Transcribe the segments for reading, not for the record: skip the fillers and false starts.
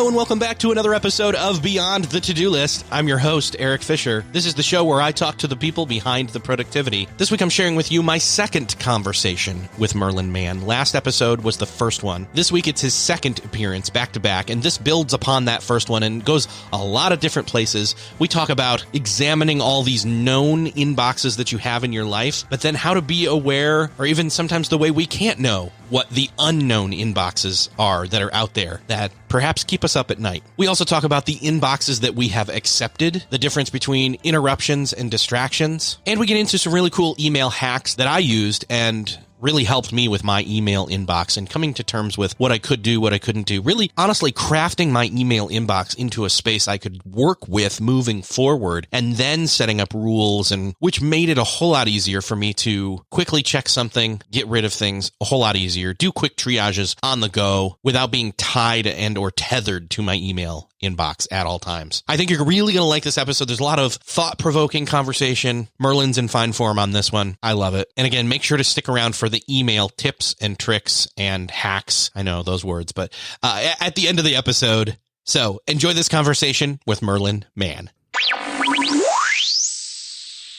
Hello and welcome back to another episode of Beyond the To-Do List. I'm your host, Eric Fisher. This is the show where I talk to the people behind the productivity. This week I'm sharing with you my second conversation with Merlin Mann. Last episode was the first one. This week it's his second appearance back-to-back, and this builds upon that first one and goes a lot of different places. We talk about examining all these known inboxes that you have in your life, but then how to be aware, or even sometimes the way we can't know what the unknown inboxes are that are out there that perhaps keep us up at night. We also talk about the inboxes that we have accepted, the difference between interruptions and distractions, and we get into some really cool email hacks that I used and really helped me with my email inbox and coming to terms with what I could do, what I couldn't do. Really, honestly, crafting my email inbox into a space I could work with moving forward, and then setting up rules, and which made it a whole lot easier for me to quickly check something, get rid of things a whole lot easier, do quick triages on the go without being tied and or tethered to my email inbox at all times. I think you're really going to like this episode. There's a lot of thought-provoking conversation. Merlin's in fine form on this one. I love it. And again, make sure to stick around for the email tips and tricks and hacks. I know those words, but at the end of the episode. So enjoy this conversation with Merlin Mann.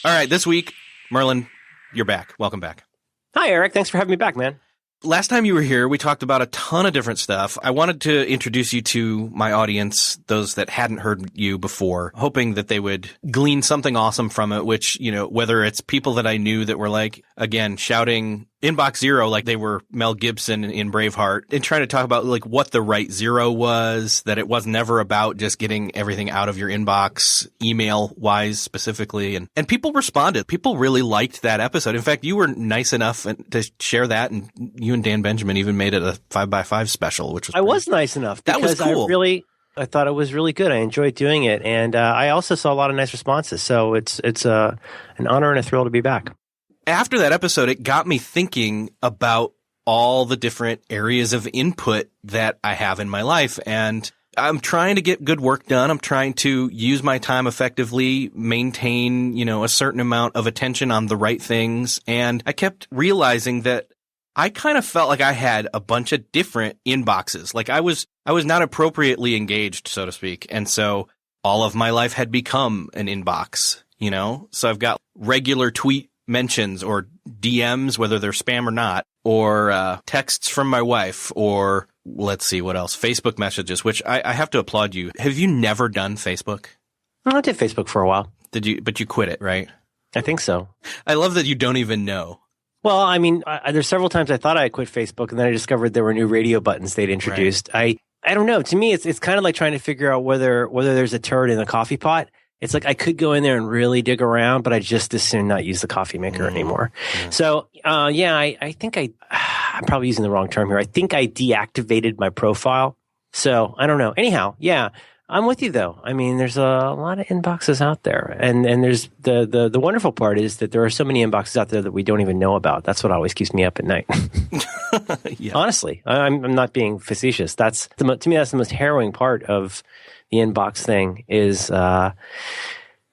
All right, this week, Merlin, you're back. Welcome back. Hi, Eric. Thanks for having me back, man. Last time you were here, we talked about a ton of different stuff. I wanted to introduce you to my audience, those that hadn't heard you before, hoping that they would glean something awesome from it, which, you know, whether it's people that I knew that were like, again, shouting inbox zero like they were Mel Gibson in Braveheart, and trying to talk about like what the right zero was, that it was never about just getting everything out of your inbox, email wise specifically. And people responded. People really liked that episode. In fact, you were nice enough to share that, and you and Dan Benjamin even made it a 5x5 special, which was I was nice enough. That was cool. I thought it was really good. I enjoyed doing it, and I also saw a lot of nice responses. So it's an honor and a thrill to be back. After that episode, it got me thinking about all the different areas of input that I have in my life. And I'm trying to get good work done. I'm trying to use my time effectively, maintain, a certain amount of attention on the right things. And I kept realizing that I kind of felt like I had a bunch of different inboxes. Like I was not appropriately engaged, so to speak. And so all of my life had become an inbox, So I've got regular tweet mentions or DMs, whether they're spam or not, or texts from my wife, or let's see what else, Facebook messages, which I have to applaud you. Have you never done Facebook? I did Facebook for a while. Did you? But you quit it, right? I think so. I love that you don't even know. Well, I mean, there's several times I thought I quit Facebook, and then I discovered there were new radio buttons they'd introduced. Right. I don't know. To me, it's kind of like trying to figure out whether there's a turd in a coffee pot. It's like I could go in there and really dig around, but I just as soon not use the coffee maker anymore. Yeah. So, I think I'm probably using the wrong term here. I think I deactivated my profile. So I don't know. Anyhow, yeah, I'm with you though. I mean, there's a lot of inboxes out there, and there's the wonderful part is that there are so many inboxes out there that we don't even know about. That's what always keeps me up at night. Yeah. Honestly, I'm not being facetious. To me, that's the most harrowing part of the inbox thing is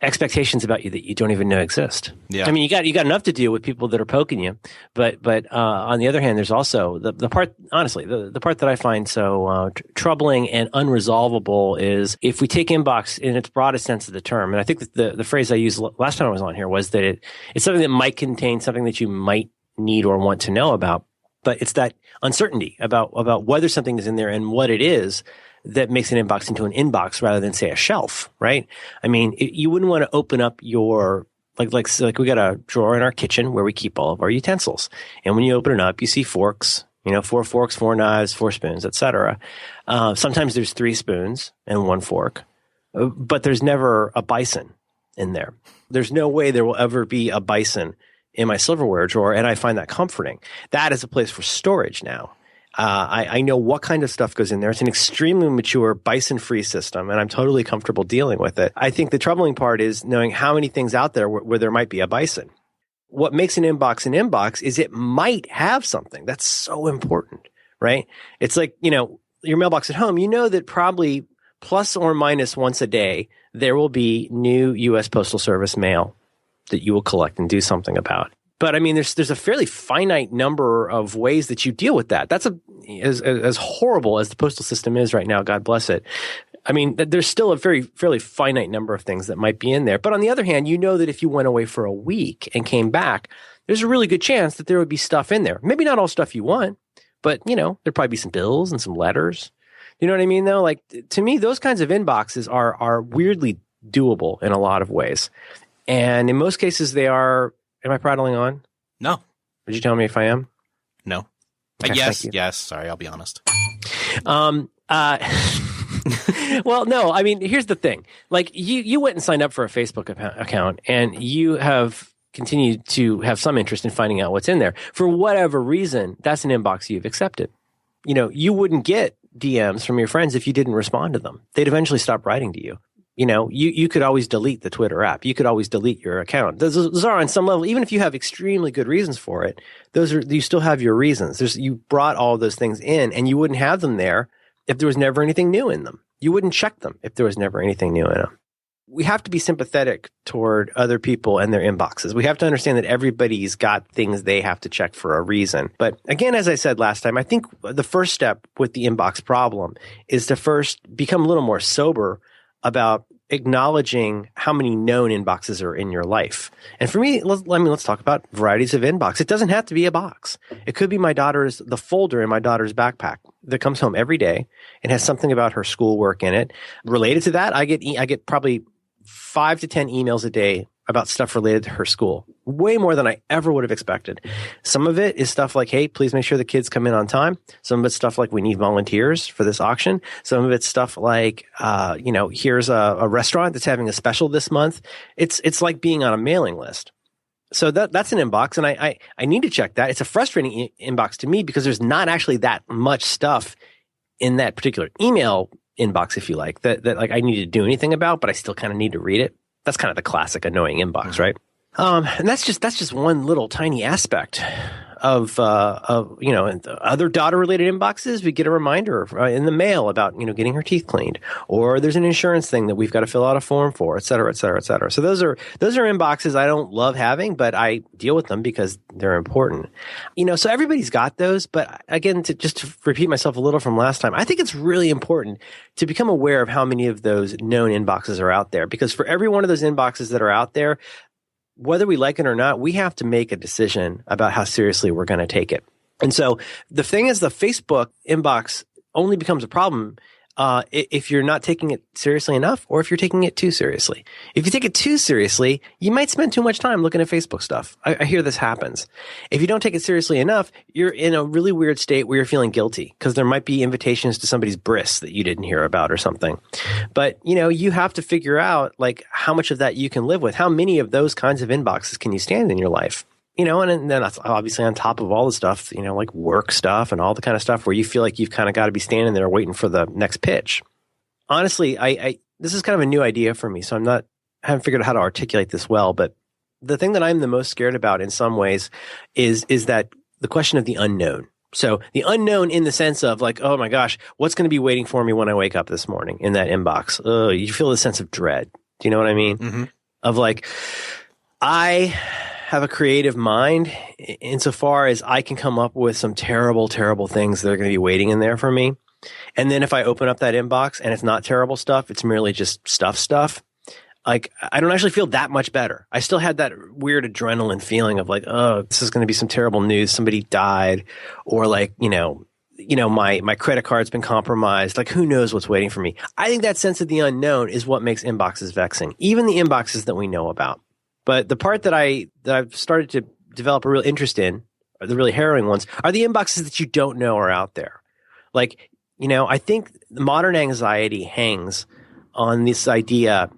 expectations about you that you don't even know exist. Yeah. I mean, you got enough to deal with people that are poking you, but on the other hand, there's also the part, honestly, the part that I find so troubling and unresolvable is if we take inbox in its broadest sense of the term, and I think that the phrase I used last time I was on here was that it's something that might contain something that you might need or want to know about, but it's that uncertainty about whether something is in there and what it is that makes an inbox into an inbox rather than, say, a shelf, right? I mean, you wouldn't want to open up your like we got a drawer in our kitchen where we keep all of our utensils, and when you open it up, you see forks, 4 forks, 4 knives, 4 spoons, etc. Sometimes there's 3 spoons and 1 fork, but there's never a bison in there. There's no way there will ever be a bison in my silverware drawer, and I find that comforting. That is a place for storage now. I know what kind of stuff goes in there. It's an extremely mature bison-free system, and I'm totally comfortable dealing with it. I think the troubling part is knowing how many things out there where there might be a bison. What makes an inbox is it might have something. That's so important, right? It's like, your mailbox at home, that probably plus or minus once a day, there will be new U.S. Postal Service mail that you will collect and do something about. But I mean, there's a fairly finite number of ways that you deal with that. That's as horrible as the postal system is right now. God bless it. I mean, there's still a fairly finite number of things that might be in there. But on the other hand, you know that if you went away for a week and came back, there's a really good chance that there would be stuff in there. Maybe not all stuff you want, but there'd probably be some bills and some letters. You know what I mean, though? Like, to me, those kinds of inboxes are weirdly doable in a lot of ways. And in most cases, they are. Am I prattling on? No. Would you tell me if I am? No. Okay, yes. Sorry, I'll be honest. Well, no. I mean, here's the thing. Like, you went and signed up for a Facebook account, and you have continued to have some interest in finding out what's in there. For whatever reason, that's an inbox you've accepted. You wouldn't get DMs from your friends if you didn't respond to them. They'd eventually stop writing to you. You could always delete the Twitter app. You could always delete your account. Those are on some level, even if you have extremely good reasons for it, you still have your reasons. You brought all those things in, and you wouldn't have them there if there was never anything new in them. You wouldn't check them if there was never anything new in them. We have to be sympathetic toward other people and their inboxes. We have to understand that everybody's got things they have to check for a reason. But again, as I said last time, I think the first step with the inbox problem is to first become a little more sober about acknowledging how many known inboxes are in your life. And for me, let's talk about varieties of inbox. It doesn't have to be a box. It could be the folder in my daughter's backpack that comes home every day and has something about her schoolwork in it. Related to that, I get probably 5 to 10 emails a day about stuff related to her school. Way more than I ever would have expected. Some of it is stuff like, hey, please make sure the kids come in on time. Some of it's stuff like, we need volunteers for this auction. Some of it's stuff like, here's a restaurant that's having a special this month. It's like being on a mailing list. So that's an inbox, and I need to check that. It's a frustrating inbox to me because there's not actually that much stuff in that particular email inbox, if you like, that like I need to do anything about, but I still kind of need to read it. That's kind of the classic annoying inbox, right? And that's just one little tiny aspect of other daughter-related inboxes. We get a reminder in the mail about, getting her teeth cleaned, or there's an insurance thing that we've got to fill out a form for, et cetera, et cetera, et cetera. So those are inboxes I don't love having, but I deal with them because they're important. So everybody's got those. But again, to repeat myself a little from last time, I think it's really important to become aware of how many of those known inboxes are out there, because for every one of those inboxes that are out there, whether we like it or not, we have to make a decision about how seriously we're going to take it. And so the thing is, the Facebook inbox only becomes a problem if you're not taking it seriously enough, or if you're taking it too seriously. If you take it too seriously, you might spend too much time looking at Facebook stuff. I hear this happens. If you don't take it seriously enough, you're in a really weird state where you're feeling guilty because there might be invitations to somebody's bris that you didn't hear about or something. But, you have to figure out like how much of that you can live with. How many of those kinds of inboxes can you stand in your life? And then that's obviously on top of all the stuff, like work stuff and all the kind of stuff where you feel like you've kind of got to be standing there waiting for the next pitch. Honestly, this is kind of a new idea for me, so I haven't figured out how to articulate this well. But the thing that I'm the most scared about in some ways is that the question of the unknown. So the unknown in the sense of like, oh my gosh, what's going to be waiting for me when I wake up this morning in that inbox? Oh, you feel the sense of dread. Do you know what I mean? Mm-hmm. Of like, I have a creative mind insofar as I can come up with some terrible, terrible things that are going to be waiting in there for me. And then if I open up that inbox and it's not terrible stuff, it's merely just stuff, like I don't actually feel that much better. I still had that weird adrenaline feeling of like, oh, this is going to be some terrible news. Somebody died, or like, my credit card's been compromised. Like, who knows what's waiting for me? I think that sense of the unknown is what makes inboxes vexing, even the inboxes that we know about. But the part that I've started to develop a real interest in, or the really harrowing ones, are the inboxes that you don't know are out there. Like, I think modern anxiety hangs on this idea,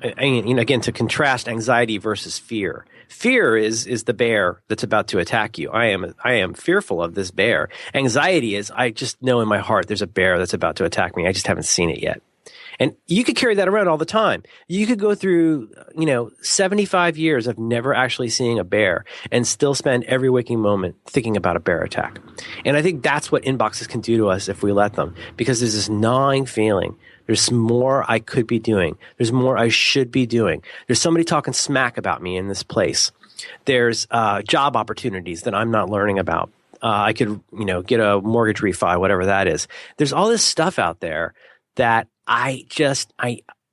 again, to contrast anxiety versus fear. Fear is the bear that's about to attack you. I am fearful of this bear. Anxiety is, I just know in my heart there's a bear that's about to attack me. I just haven't seen it yet. And you could carry that around all the time. You could go through, 75 years of never actually seeing a bear and still spend every waking moment thinking about a bear attack. And I think that's what inboxes can do to us if we let them, because there's this gnawing feeling. There's more I could be doing. There's more I should be doing. There's somebody talking smack about me in this place. There's job opportunities that I'm not learning about. I could, get a mortgage refi, whatever that is. There's all this stuff out there that I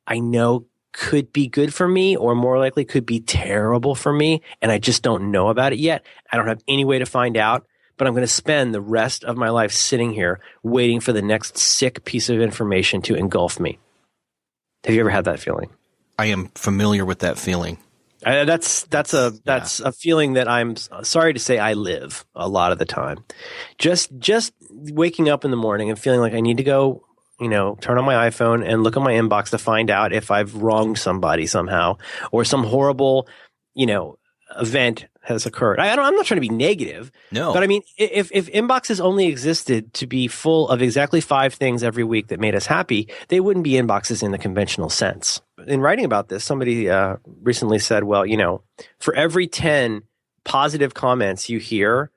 know could be good for me, or more likely could be terrible for me, and I just don't know about it yet. I don't have any way to find out, but I'm going to spend the rest of my life sitting here waiting for the next sick piece of information to engulf me. Have you ever had that feeling? I am familiar with that feeling. That's a feeling that I'm sorry to say I live a lot of the time. Just waking up in the morning and feeling like I need to go, turn on my iPhone and look at my inbox to find out if I've wronged somebody somehow, or some horrible, event has occurred. I'm not trying to be negative. No. But I mean, if inboxes only existed to be full of exactly 5 things every week that made us happy, they wouldn't be inboxes in the conventional sense. In writing about this, somebody recently said, well, for every 10 positive comments you hear,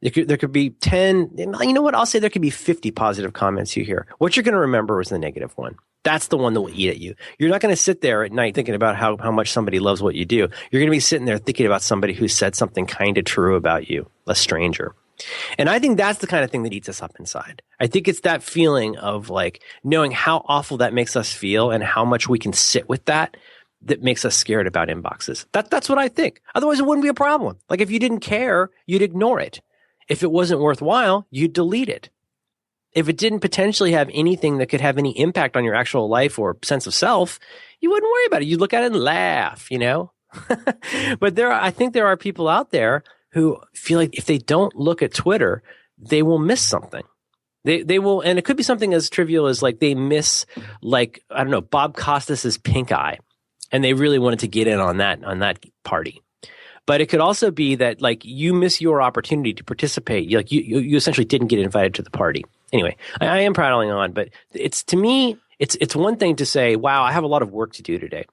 there could be 10, you know what? I'll say there could be 50 positive comments you hear. What you're going to remember is the negative one. That's the one that will eat at you. You're not going to sit there at night thinking about how much somebody loves what you do. You're going to be sitting there thinking about somebody who said something kind of true about you, a stranger. And I think that's the kind of thing that eats us up inside. I think it's that feeling of like knowing how awful that makes us feel and how much we can sit with that makes us scared about inboxes. That's what I think. Otherwise, it wouldn't be a problem. Like if you didn't care, you'd ignore it. If it wasn't worthwhile, you'd delete it. If it didn't potentially have anything that could have any impact on your actual life or sense of self, you wouldn't worry about it. You'd look at it and laugh, But I think there are people out there who feel like if they don't look at Twitter, they will miss something. They will, and it could be something as trivial as like they miss, like, I don't know, Bob Costas's pink eye, and they really wanted to get in on that party. But it could also be that like you miss your opportunity to participate. Like you essentially didn't get invited to the party. Anyway, I am prattling on, but to me, it's one thing to say, wow, I have a lot of work to do today.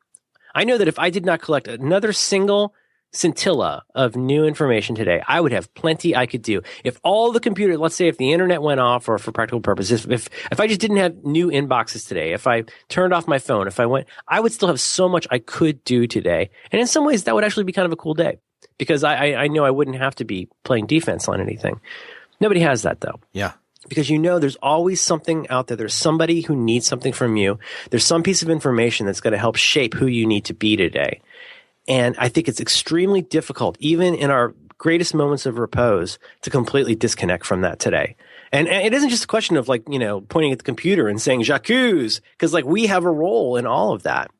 I know that if I did not collect another single scintilla of new information today, I would have plenty I could do. If all the computer, let's say if the internet went off, or for practical purposes, if I just didn't have new inboxes today, if I turned off my phone, I would still have so much I could do today. And in some ways, that would actually be kind of a cool day, because I know I wouldn't have to be playing defense on anything. Nobody has that though. Yeah. Because there's always something out there. There's somebody who needs something from you. There's some piece of information that's going to help shape who you need to be today. And I think it's extremely difficult, even in our greatest moments of repose, to completely disconnect from that today. And it isn't just a question of pointing at the computer and saying j'accuse, because we have a role in all of that.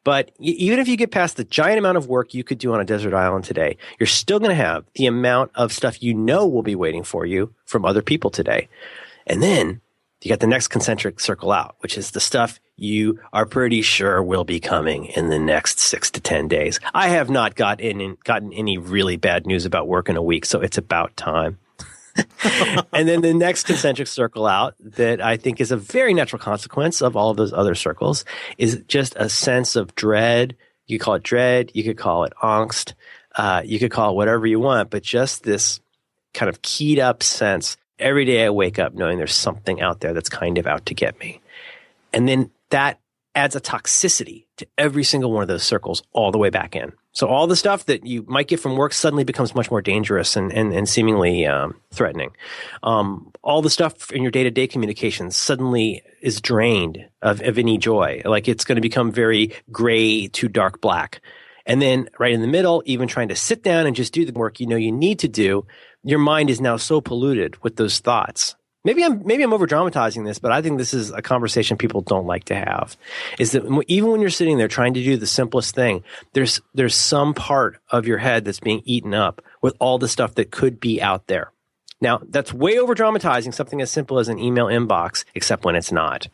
But even if you get past the giant amount of work you could do on a desert island today, you're still going to have the amount of stuff will be waiting for you from other people today. And then you got the next concentric circle out, which is the stuff you are pretty sure will be coming in the next 6 to 10 days. I have not gotten any really bad news about work in a week, so it's about time. And then the next concentric circle out that I think is a very natural consequence of all of those other circles is just a sense of dread. You could call it dread. You could call it angst. You could call it whatever you want, but just this kind of keyed up sense. Every day I wake up knowing there's something out there that's kind of out to get me. And then that adds a toxicity to every single one of those circles all the way back in. So all the stuff that you might get from work suddenly becomes much more dangerous and seemingly threatening. All the stuff in your day-to-day communications suddenly is drained of any joy. Like it's going to become very gray to dark black. And then right in the middle, even trying to sit down and just do the work you need to do, your mind is now so polluted with those thoughts. Maybe I'm over dramatizing this, but I think this is a conversation people don't like to have. Is that even when you're sitting there trying to do the simplest thing, there's some part of your head that's being eaten up with all the stuff that could be out there. Now, that's way over dramatizing something as simple as an email inbox, except when it's not.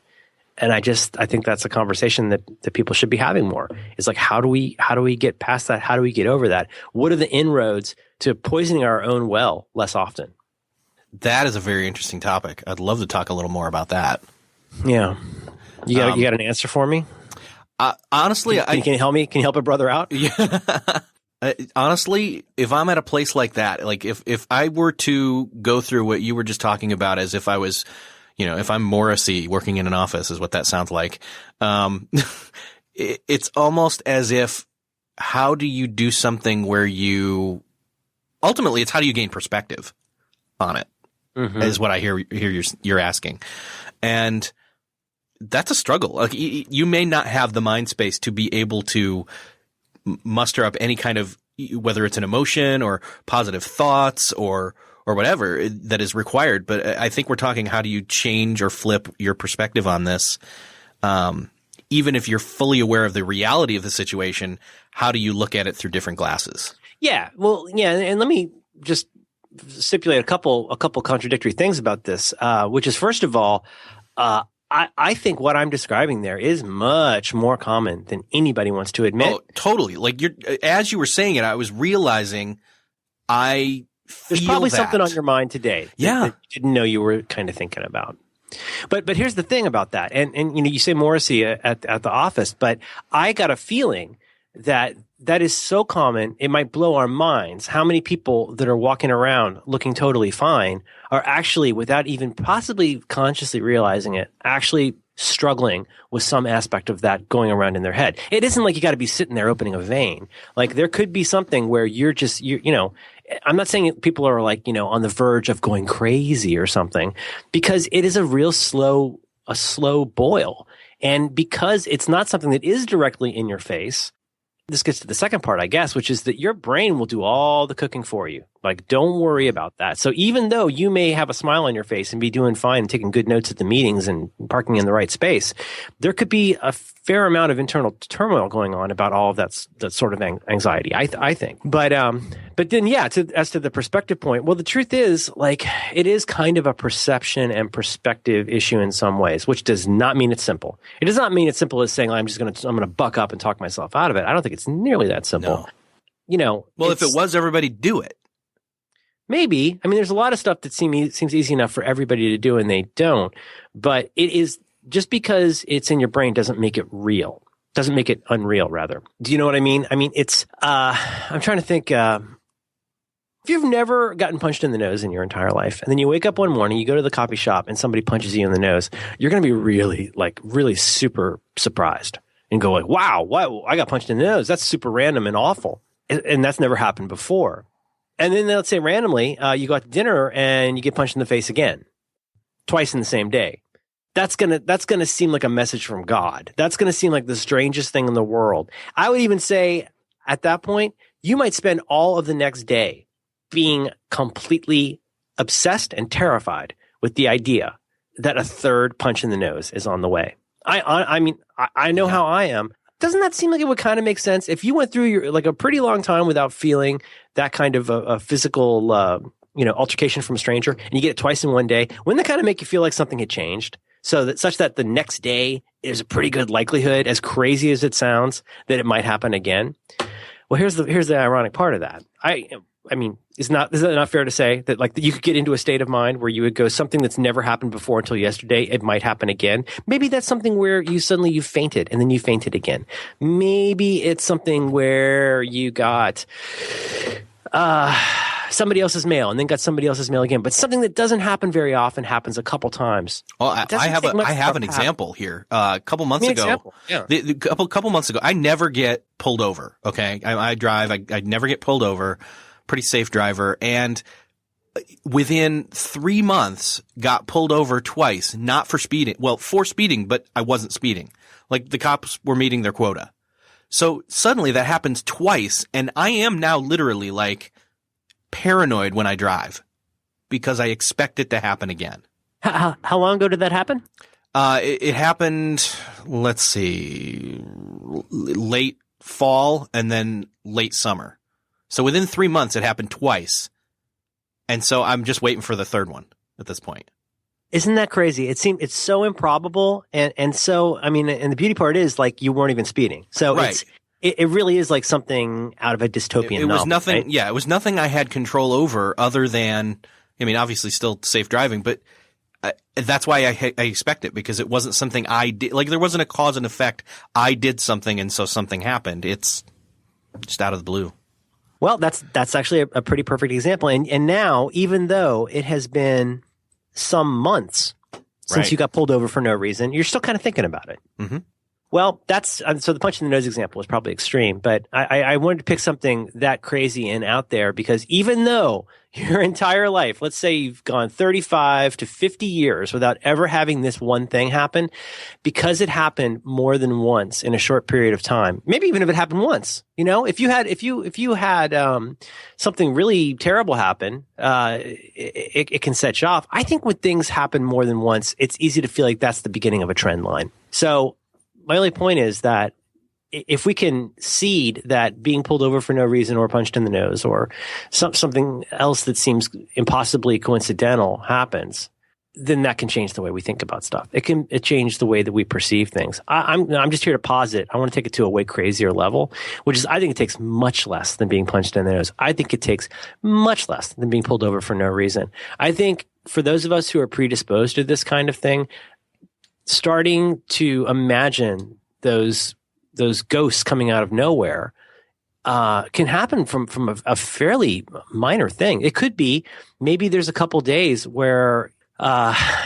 And I think that's a conversation that people should be having more. It's like, how do we get past that? How do we get over that? What are the inroads to poisoning our own well less often? That is a very interesting topic. I'd love to talk a little more about that. Yeah. You got an answer for me? Honestly, can you help me? Can you help a brother out? Yeah. Honestly, if I'm at a place like that, like if I were to go through what you were just talking about as if I was, if I'm Morrissey working in an office is what that sounds like. It's almost as if how do you do something where ultimately it's how do you gain perspective on it, is what I hear you're asking. And that's a struggle. Like you may not have the mind space to be able to muster up any kind of, whether it's an emotion or positive thoughts or whatever that is required. But I think we're talking, how do you change or flip your perspective on this? Even if you're fully aware of the reality of the situation, how do you look at it through different glasses? Yeah. Well, yeah. And let me just stipulate a couple contradictory things about this, which is, first of all, I think what I'm describing there is much more common than anybody wants to admit. Oh, totally. Like as you were saying it, I was realizing there's probably something on your mind today that you didn't know you were kind of thinking about. But here's the thing about that. And you say Morrissey at the office, but I got a feeling that is so common, it might blow our minds how many people that are walking around looking totally fine are actually, without even possibly consciously realizing it, actually struggling with some aspect of that going around in their head. It isn't like you got to be sitting there opening a vein. Like there could be something where you're I'm not saying people are like, on the verge of going crazy or something, because it is a real slow boil. And because it's not something that is directly in your face, this gets to the second part, I guess, which is that your brain will do all the cooking for you. Like, don't worry about that. So even though you may have a smile on your face and be doing fine and taking good notes at the meetings and parking in the right space, there could be a fair amount of internal turmoil going on about all of that sort of anxiety, I think. But then, as to the perspective point, well, the truth is, like, it is kind of a perception and perspective issue in some ways, which does not mean it's simple. It does not mean it's simple as saying, I'm going to buck up and talk myself out of it. I don't think it's nearly that simple. No. Well, if it was, everybody do it. Maybe. I mean, there's a lot of stuff that seems easy enough for everybody to do and they don't. But it is, just because it's in your brain doesn't make it real. Doesn't make it unreal, rather. Do you know what I mean? I mean, it's, I'm trying to think, if you've never gotten punched in the nose in your entire life, and then you wake up one morning, you go to the coffee shop and somebody punches you in the nose, you're going to be really super surprised and go like, wow, I got punched in the nose. That's super random and awful. And that's never happened before. And then let's say randomly, you go out to dinner and you get punched in the face again, twice in the same day. That's gonna seem like a message from God. That's gonna seem like the strangest thing in the world. I would even say at that point, you might spend all of the next day being completely obsessed and terrified with the idea that a third punch in the nose is on the way. I mean, I know how I am. Doesn't that seem like it would kind of make sense if you went through a pretty long time without feeling that kind of a physical, altercation from a stranger, and you get it twice in one day? Wouldn't that kind of make you feel like something had changed? Such that the next day there's a pretty good likelihood, as crazy as it sounds, that it might happen again. Well, here's the ironic part of that. I mean, is that not fair to say that you could get into a state of mind where you would go, something that's never happened before until yesterday, it might happen again. Maybe that's something where you fainted and then you fainted again. Maybe it's something where you got somebody else's mail and then got somebody else's mail again. But something that doesn't happen very often happens a couple times. Oh, I have an example here. A couple months ago, a couple months ago, I never get pulled over. Okay, I drive. I never get pulled over. Pretty safe driver. And within 3 months, got pulled over twice, not for speeding. Well, for speeding, but I wasn't speeding. Like the cops were meeting their quota. So suddenly that happens twice. And I am now literally paranoid when I drive because I expect it to happen again. How long ago did that happen? It happened, let's see, late fall and then late summer. So within 3 months, it happened twice. And so I'm just waiting for the third one at this point. Isn't that crazy? It's so improbable. And so, I mean, and the beauty part is you weren't even speeding. So right. It really is like something out of a dystopian novel. It was nothing. Right? Yeah. It was nothing I had control over other than, I mean, obviously still safe driving, but that's why I expect it, because it wasn't something I did. There wasn't a cause and effect. I did something and so something happened. It's just out of the blue. Well, that's actually a pretty perfect example. And now, even though it has been some months since you got pulled over for no reason, you're still kind of thinking about it. Mm-hmm. Well, that's so the punch in the nose example is probably extreme, but I wanted to pick something that crazy and out there because even though your entire life, let's say you've gone 35 to 50 years without ever having this one thing happen, because it happened more than once in a short period of time, maybe even if it happened once, if you had something really terrible happen, it can set you off. I think when things happen more than once, it's easy to feel like that's the beginning of a trend line. So my only point is that if we can seed that being pulled over for no reason or punched in the nose or something else that seems impossibly coincidental happens, then that can change the way we think about stuff. It can change the way that we perceive things. I'm just here to posit. I want to take it to a way crazier level, which is I think it takes much less than being punched in the nose. I think it takes much less than being pulled over for no reason. I think for those of us who are predisposed to this kind of thing, starting to imagine those ghosts coming out of nowhere can happen from a fairly minor thing. It could be maybe there's a couple days where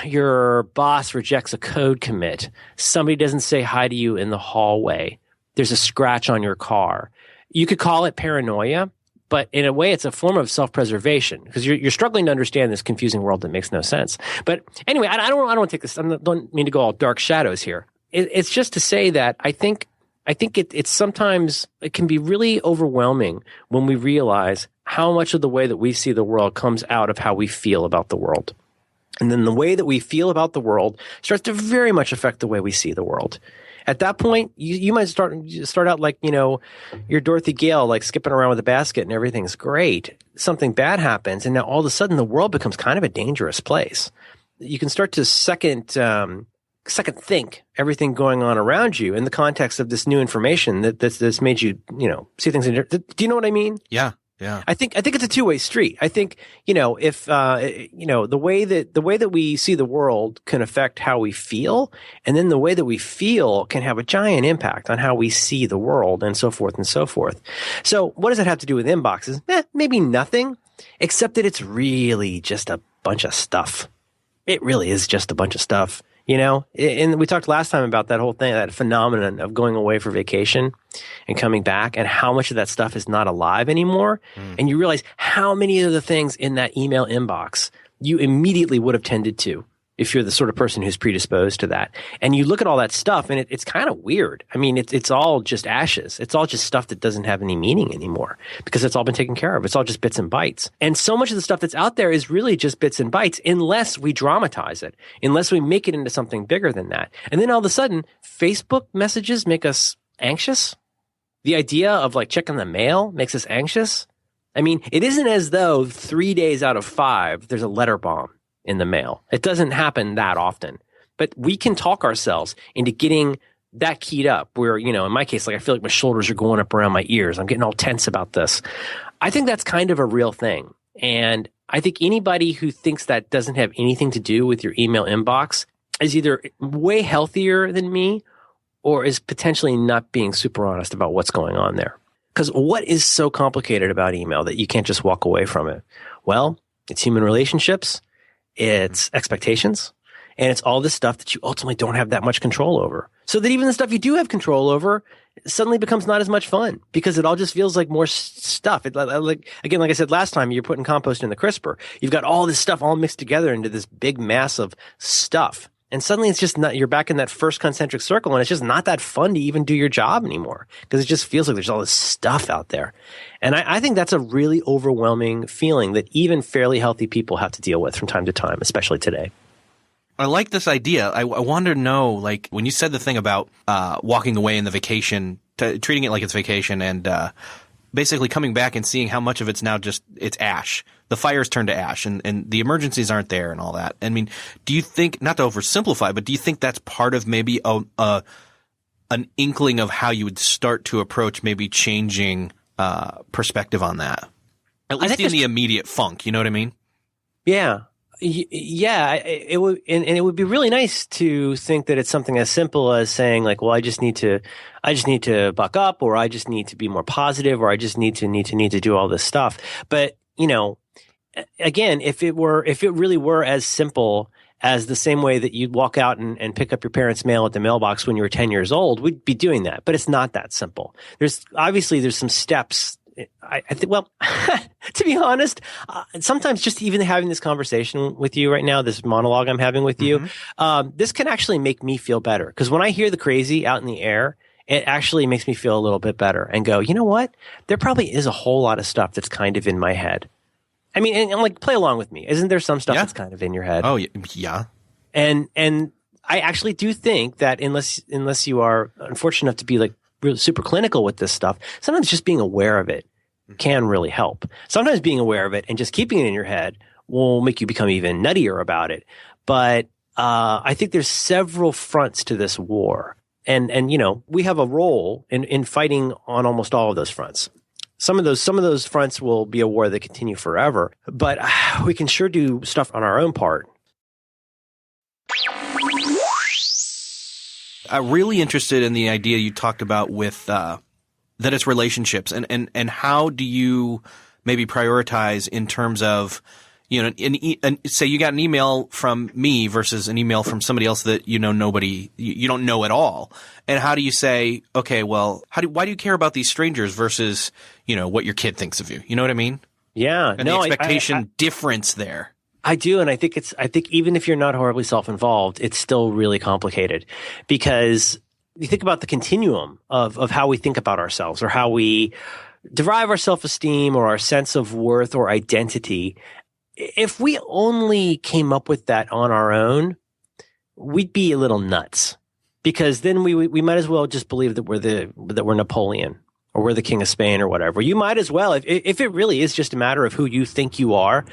your boss rejects a code commit. Somebody doesn't say hi to you in the hallway. There's a scratch on your car. You could call it paranoia, but in a way, it's a form of self-preservation because you're struggling to understand this confusing world that makes no sense. But anyway, I don't want to take this. I don't mean to go all dark shadows here. It's just to say that I think it's sometimes it can be really overwhelming when we realize how much of the way that we see the world comes out of how we feel about the world. And then the way that we feel about the world starts to very much affect the way we see the world. At that point, you might start out like, you're Dorothy Gale, like skipping around with a basket and everything's great. Something bad happens, and now all of a sudden the world becomes kind of a dangerous place. You can start to second think everything going on around you in the context of this new information that's made you, see things. Do you know what I mean? Yeah. Yeah. I think it's a two-way street. I think, if, the way that we see the world can affect how we feel, and then the way that we feel can have a giant impact on how we see the world and so forth and so forth. So what does it have to do with inboxes? Maybe nothing, except that it's really just a bunch of stuff. It really is just a bunch of stuff. And we talked last time about that whole thing, that phenomenon of going away for vacation and coming back and how much of that stuff is not alive anymore. And you realize how many of the things in that email inbox you immediately would have tended to if you're the sort of person who's predisposed to that. And you look at all that stuff and it's kind of weird. I mean, it's all just ashes. It's all just stuff that doesn't have any meaning anymore because it's all been taken care of. It's all just bits and bytes. And so much of the stuff that's out there is really just bits and bytes unless we dramatize it, unless we make it into something bigger than that. And then all of a sudden, Facebook messages make us anxious. The idea of like checking the mail makes us anxious. I mean, it isn't as though 3 days out of 5, there's a letter bomb in the mail. It doesn't happen that often, but we can talk ourselves into getting that keyed up where, in my case, like I feel like my shoulders are going up around my ears. I'm getting all tense about this. I think that's kind of a real thing. And I think anybody who thinks that doesn't have anything to do with your email inbox is either way healthier than me or is potentially not being super honest about what's going on there. Because what is so complicated about email that you can't just walk away from it? Well, it's human relationships. It's expectations, and it's all this stuff that you ultimately don't have that much control over. So that even the stuff you do have control over suddenly becomes not as much fun because it all just feels like more stuff. Like I said last time, you're putting compost in the crisper. You've got all this stuff all mixed together into this big mass of stuff. And suddenly it's just not, you're back in that first concentric circle and it's just not that fun to even do your job anymore because it just feels like there's all this stuff out there. And I think that's a really overwhelming feeling that even fairly healthy people have to deal with from time to time, especially today. I like this idea. I wanted to know, like, when you said the thing about walking away in the vacation, treating it like it's vacation and basically coming back and seeing how much of it's now just it's ash. The fire's turned to ash and the emergencies aren't there and all that. I mean, do you think, not to oversimplify, but do you think that's part of maybe an inkling of how you would start to approach maybe changing perspective on that? At least in the immediate funk, you know what I mean? Yeah. Yeah, it would, and it would be really nice to think that it's something as simple as saying like, well, I just need to buck up, or I just need to be more positive, or I just need to do all this stuff. But again, if it really were as simple as the same way that you'd walk out and pick up your parents' mail at the mailbox when you were 10 years old. We'd be doing that, but it's not that simple. There's some steps. I think, well, to be honest, sometimes just even having this conversation with you right now, this monologue I'm having with you, this can actually make me feel better. Because when I hear the crazy out in the air, it actually makes me feel a little bit better and go, you know what? There probably is a whole lot of stuff that's kind of in my head. I mean, and like, play along with me. Isn't there some stuff that's kind of in your head? Oh, yeah. And I actually do think that unless you are unfortunate enough to be like really super clinical with this stuff, sometimes just being aware of it can really help. Sometimes being aware of it and just keeping it in your head will make you become even nuttier about it. But I think there's several fronts to this war. And you know, we have a role in fighting on almost all of those fronts. Some of those fronts will be a war that continue forever, but we can sure do stuff on our own part. I'm really interested in the idea you talked about with that it's relationships and how do you maybe prioritize in terms of, you know, say you got an email from me versus an email from somebody else that you don't know at all, and how do you say, okay, well, why do you care about these strangers versus, you know, what your kid thinks of you? You know what I mean? Yeah, and the expectation difference there. I do, and I think even if you're not horribly self-involved, it's still really complicated because you think about the continuum of how we think about ourselves or how we derive our self-esteem or our sense of worth or identity. If we only came up with that on our own, we'd be a little nuts because then we might as well just believe that we're Napoleon or we're the King of Spain or whatever. You might as well, if it really is just a matter of who you think you are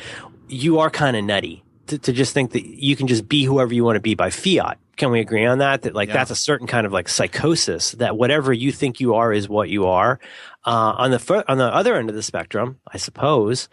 kind of nutty to just think that you can just be whoever you want to be by fiat. Can we agree on that? That like that's a certain kind of like psychosis that whatever you think you are is what you are. On the other end of the spectrum, I suppose,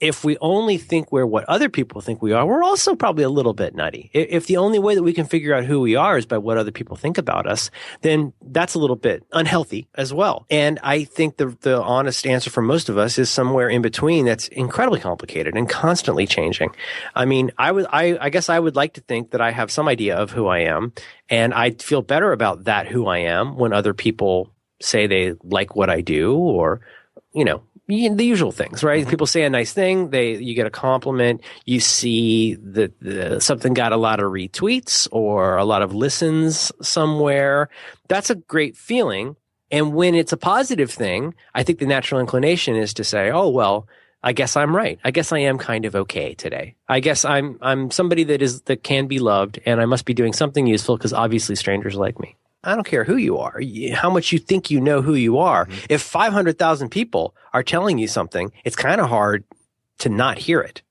if we only think we're what other people think we are, we're also probably a little bit nutty. If the only way that we can figure out who we are is by what other people think about us, then that's a little bit unhealthy as well. And I think the honest answer for most of us is somewhere in between that's incredibly complicated and constantly changing. I mean, I guess I would like to think that I have some idea of who I am, and I'd feel better about that who I am when other people say they like what I do or, you know, the usual things, right? Mm-hmm. People say a nice thing, you get a compliment, you see that something got a lot of retweets or a lot of listens somewhere. That's a great feeling. And when it's a positive thing, I think the natural inclination is to say, oh, well, I guess I'm right. I guess I am kind of okay today. I guess I'm somebody that can be loved, and I must be doing something useful because obviously strangers like me. I don't care who you are, how much you think you know who you are. Mm-hmm. If 500,000 people are telling you something, it's kind of hard to not hear it.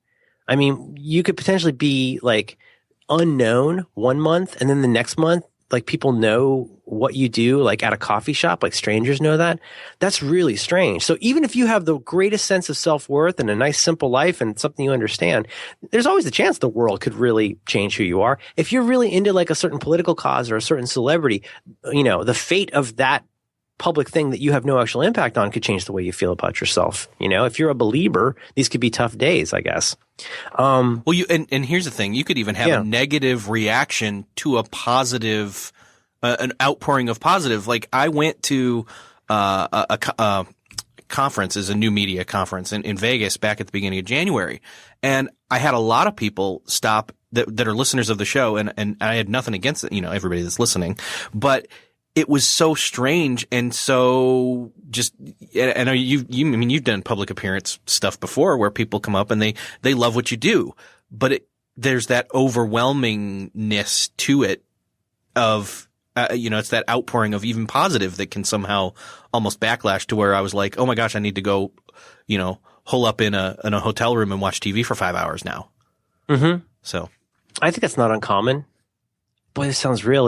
I mean, you could potentially be like unknown 1 month, and then the next month, like people know what you do, like at a coffee shop, like strangers know that. That's really strange. So even if you have the greatest sense of self-worth and a nice simple life and something you understand, there's always the chance the world could really change who you are. If you're really into like a certain political cause or a certain celebrity, you know, the fate of that public thing that you have no actual impact on could change the way you feel about yourself. You know, if you're a believer, these could be tough days, I guess. Well, and here's the thing: you could even have a negative reaction to a positive, an outpouring of positive. Like I went to a conference, is a new media conference in Vegas back at the beginning of January, and I had a lot of people stop that are listeners of the show, and I had nothing against it, you know, everybody that's listening, but it was so strange and so just, I know you've done public appearance stuff before where people come up and they love what you do, but there's that overwhelmingness to it of, you know, it's that outpouring of even positive that can somehow almost backlash to where I was like, oh my gosh, I need to go, you know, hole up in a hotel room and watch TV for 5 hours now. Mm-hmm. So I think that's not uncommon. Boy, this sounds real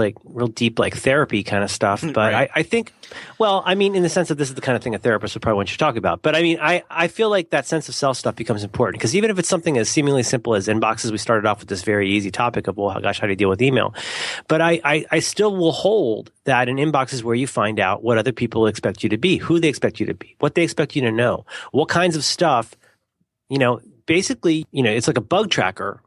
deep, like therapy kind of stuff. But right. I think, well, I mean, in the sense that this is the kind of thing a therapist would probably want you to talk about. But I mean, I feel like that sense of self stuff becomes important because even if it's something as seemingly simple as inboxes, we started off with this very easy topic of, well, gosh, how do you deal with email? But I still will hold that an inbox is where you find out what other people expect you to be, who they expect you to be, what they expect you to know, what kinds of stuff, you know, basically, you know, it's like a bug tracker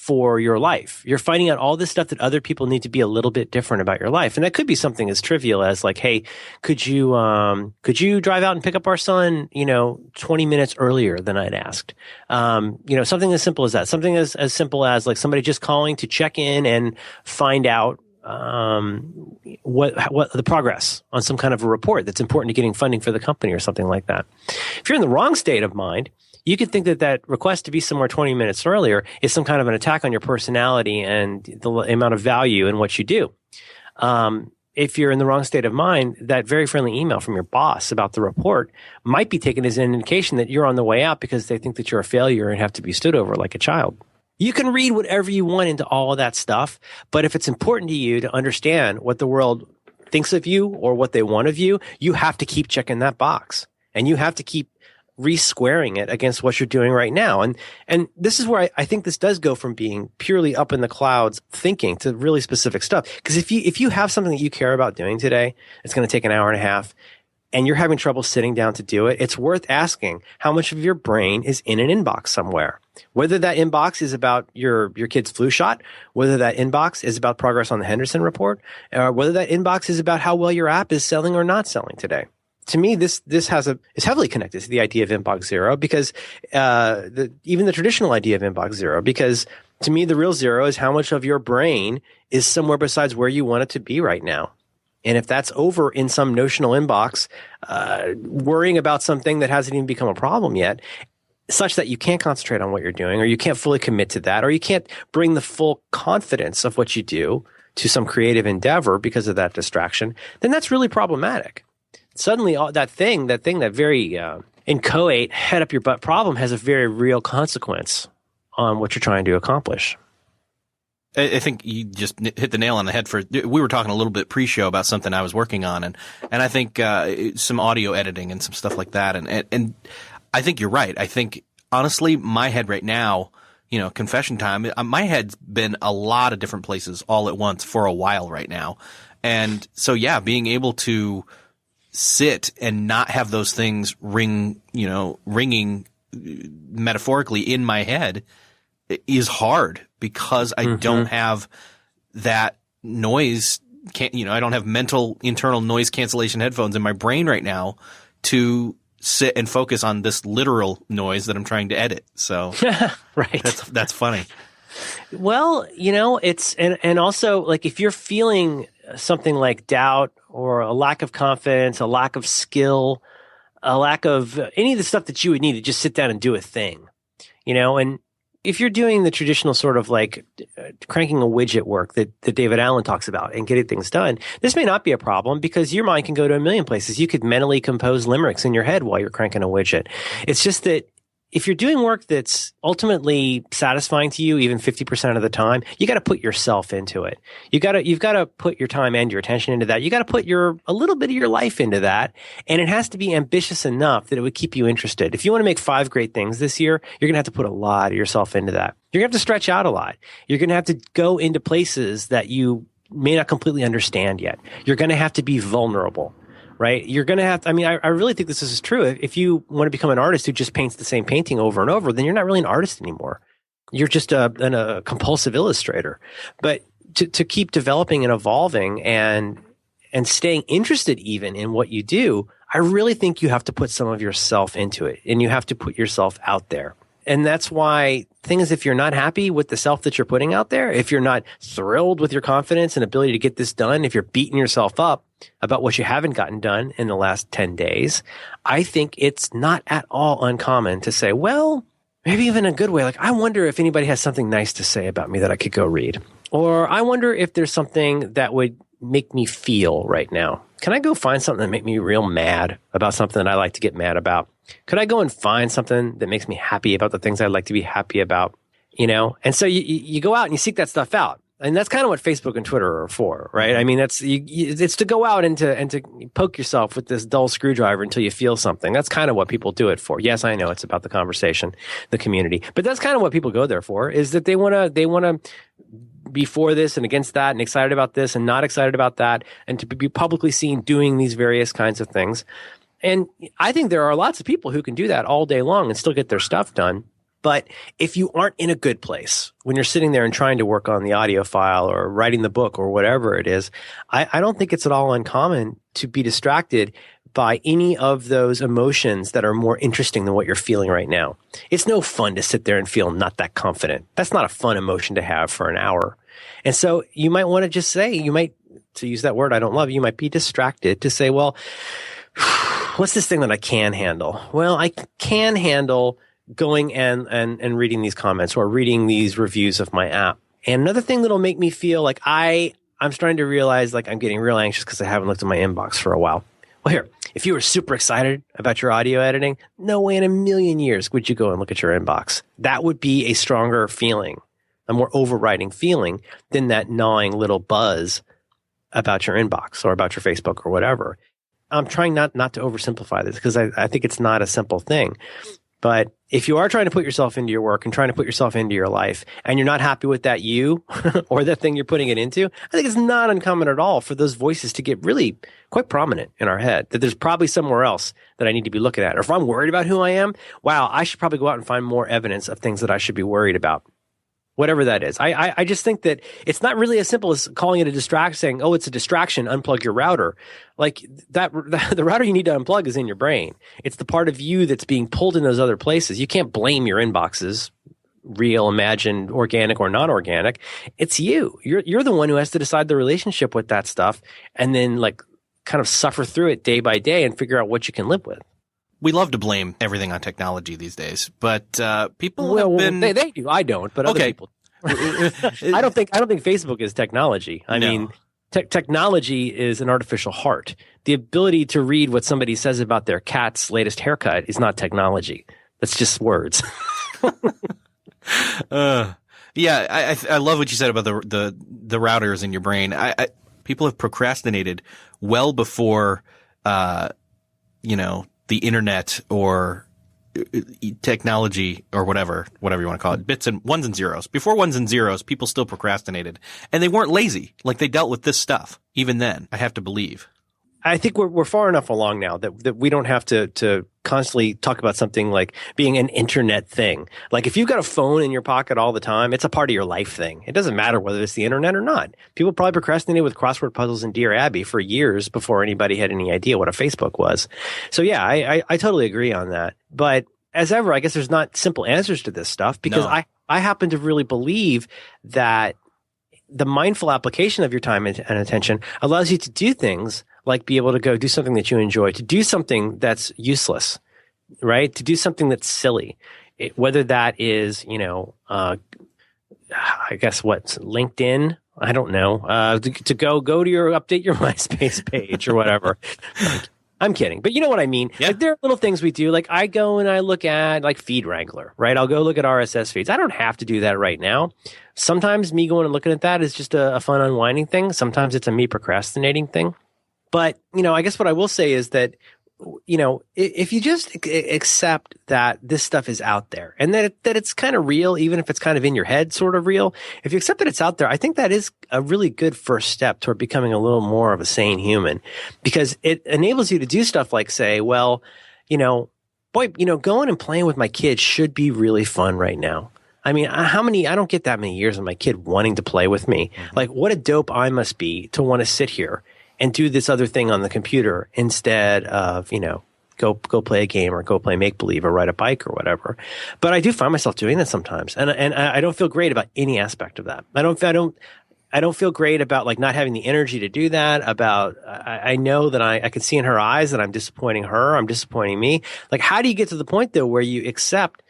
for your life. You're finding out all this stuff that other people need to be a little bit different about your life. And that could be something as trivial as like, hey, could you drive out and pick up our son, 20 minutes earlier than I'd asked? Something as simple as that. Something as simple as like somebody just calling to check in and find out what the progress on some kind of a report that's important to getting funding for the company or something like that. If you're in the wrong state of mind, you could think that request to be somewhere 20 minutes earlier is some kind of an attack on your personality and the amount of value in what you do. If you're in the wrong state of mind, that very friendly email from your boss about the report might be taken as an indication that you're on the way out because they think that you're a failure and have to be stood over like a child. You can read whatever you want into all of that stuff, but if it's important to you to understand what the world thinks of you or what they want of you, you have to keep checking that box. And you have to keep re-squaring it against what you're doing right now. And this is where I think this does go from being purely up in the clouds thinking to really specific stuff. Because if you have something that you care about doing today, it's going to take an hour and a half, and you're having trouble sitting down to do it, it's worth asking how much of your brain is in an inbox somewhere. Whether that inbox is about your kid's flu shot, whether that inbox is about progress on the Henderson report, or whether that inbox is about how well your app is selling or not selling today. To me, this is heavily connected to the idea of inbox zero because even the traditional idea of inbox zero, because to me, the real zero is how much of your brain is somewhere besides where you want it to be right now. And if that's over in some notional inbox, worrying about something that hasn't even become a problem yet, such that you can't concentrate on what you're doing, or you can't fully commit to that, or you can't bring the full confidence of what you do to some creative endeavor because of that distraction, then that's really problematic. Suddenly, that very inchoate, head up your butt problem has a very real consequence on what you're trying to accomplish. I think you just hit the nail on the head. We were talking a little bit pre-show about something I was working on, and I think some audio editing and some stuff like that. And I think you're right. I think honestly, my head right now, confession time, my head's been a lot of different places all at once for a while right now, and so yeah, being able to sit and not have those things ringing metaphorically in my head is hard because I don't have that noise. I don't have mental internal noise cancellation headphones in my brain right now to sit and focus on this literal noise that I'm trying to edit. So right. That's funny. Well, it's, and also like if you're feeling something like doubt or a lack of confidence, a lack of skill, a lack of any of the stuff that you would need to just sit down and do a thing, and if you're doing the traditional sort of like cranking a widget work that David Allen talks about and getting things done, this may not be a problem because your mind can go to a million places. You could mentally compose limericks in your head while you're cranking a widget. It's just that if you're doing work that's ultimately satisfying to you, even 50% of the time, you got to put yourself into it. You've got to put your time and your attention into that. You got to put a little bit of your life into that. And it has to be ambitious enough that it would keep you interested. If you want to make 5 great things this year, you're going to have to put a lot of yourself into that. You're going to have to stretch out a lot. You're going to have to go into places that you may not completely understand yet. You're going to have to be vulnerable. Right? You're going to have to, I really think this is true. If you want to become an artist who just paints the same painting over and over, then you're not really an artist anymore. You're just a compulsive illustrator. But to keep developing and evolving and staying interested even in what you do, I really think you have to put some of yourself into it and you have to put yourself out there. And that's why the thing is, if you're not happy with the self that you're putting out there, if you're not thrilled with your confidence and ability to get this done, if you're beating yourself up about what you haven't gotten done in the last 10 days, I think it's not at all uncommon to say, well, maybe even a good way, like, I wonder if anybody has something nice to say about me that I could go read. Or I wonder if there's something that would make me feel right now. Can I go find something that make me real mad about something that I like to get mad about? Could I go and find something that makes me happy about the things I'd like to be happy about? And so you go out and you seek that stuff out. And that's kind of what Facebook and Twitter are for, right? I mean, it's to go out and to poke yourself with this dull screwdriver until you feel something. That's kind of what people do it for. Yes, I know it's about the conversation, the community, but that's kind of what people go there for, is that they want to be for this and against that and excited about this and not excited about that, and to be publicly seen doing these various kinds of things. And I think there are lots of people who can do that all day long and still get their stuff done. But if you aren't in a good place when you're sitting there and trying to work on the audio file or writing the book or whatever it is, I don't think it's at all uncommon to be distracted by any of those emotions that are more interesting than what you're feeling right now. It's no fun to sit there and feel not that confident. That's not a fun emotion to have for an hour. And so you might want to just say, to use that word I don't love, you might be distracted to say, well, what's this thing that I can handle? Well, I can handle going and reading these comments or reading these reviews of my app. And another thing that'll make me feel like I'm starting to realize like I'm getting real anxious because I haven't looked at my inbox for a while. Well, here, if you were super excited about your audio editing, no way in a million years would you go and look at your inbox. That would be a stronger feeling, a more overriding feeling than that gnawing little buzz about your inbox or about your Facebook or whatever. I'm trying not to oversimplify this because I think it's not a simple thing. But if you are trying to put yourself into your work and trying to put yourself into your life and you're not happy with that you or that thing you're putting it into, I think it's not uncommon at all for those voices to get really quite prominent in our head, that there's probably somewhere else that I need to be looking at. Or if I'm worried about who I am, wow, I should probably go out and find more evidence of things that I should be worried about. Whatever that is. I just think that it's not really as simple as calling it a distraction, saying, oh, it's a distraction, unplug your router. Like the router you need to unplug is in your brain. It's the part of you that's being pulled in those other places. You can't blame your inboxes, real, imagined, organic or non-organic. It's you. You're the one who has to decide the relationship with that stuff and then like kind of suffer through it day by day and figure out what you can live with. We love to blame everything on technology these days, but people have been. They do. I don't, but other people. I don't think Facebook is technology. I mean, technology is an artificial heart. The ability to read what somebody says about their cat's latest haircut is not technology. That's just words. Yeah, I love what you said about the routers in your brain. People have procrastinated well before, the internet or technology or whatever you want to call it, bits and ones and zeros. Before ones and zeros, people still procrastinated, and they weren't lazy. Like they dealt with this stuff even then. I have to believe. I think we're far enough along now that we don't have to constantly talk about something like being an internet thing. Like if you've got a phone in your pocket all the time, it's a part of your life thing. It doesn't matter whether it's the internet or not. People probably procrastinated with crossword puzzles and Dear Abby for years before anybody had any idea what a Facebook was. So yeah, I totally agree on that. But as ever, I guess there's not simple answers to this stuff because I happen to really believe that the mindful application of your time and attention allows you to do things like be able to go do something that you enjoy, to do something that's useless, right? To do something that's silly, whether that is, I guess what's LinkedIn. I don't know, to go to update your MySpace page or whatever. I'm kidding, but you know what I mean? Yeah. Like there are little things we do. Like I go and I look at like Feed Wrangler, right? I'll go look at RSS feeds. I don't have to do that right now. Sometimes me going and looking at that is just a fun unwinding thing. Sometimes it's a me procrastinating thing. But, I guess what I will say is that, if you just accept that this stuff is out there and that it's kind of real, even if it's kind of in your head sort of real, if you accept that it's out there, I think that is a really good first step toward becoming a little more of a sane human because it enables you to do stuff like say, well, going and playing with my kids should be really fun right now. I mean, I don't get that many years of my kid wanting to play with me. Mm-hmm. Like what a dope I must be to want to sit here and do this other thing on the computer instead of, go play a game or go play make-believe or ride a bike or whatever. But I do find myself doing that sometimes. And I don't feel great about any aspect of that. I don't feel great about like not having the energy to do that, about I know that I can see in her eyes that I'm disappointing her, I'm disappointing me. Like how do you get to the point though where you accept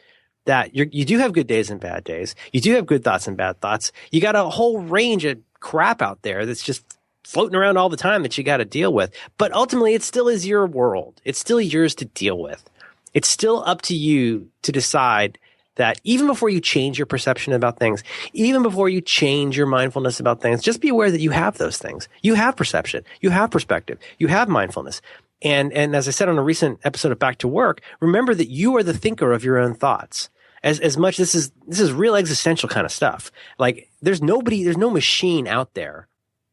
that you do have good days and bad days. You do have good thoughts and bad thoughts. You got a whole range of crap out there that's just floating around all the time that you got to deal with. But ultimately, it still is your world. It's still yours to deal with. It's still up to you to decide that even before you change your perception about things, even before you change your mindfulness about things, just be aware that you have those things. You have perception. You have perspective. You have mindfulness. And as I said on a recent episode of Back to Work, remember that you are the thinker of your own thoughts. As much, this is real existential kind of stuff. Like there's no machine out there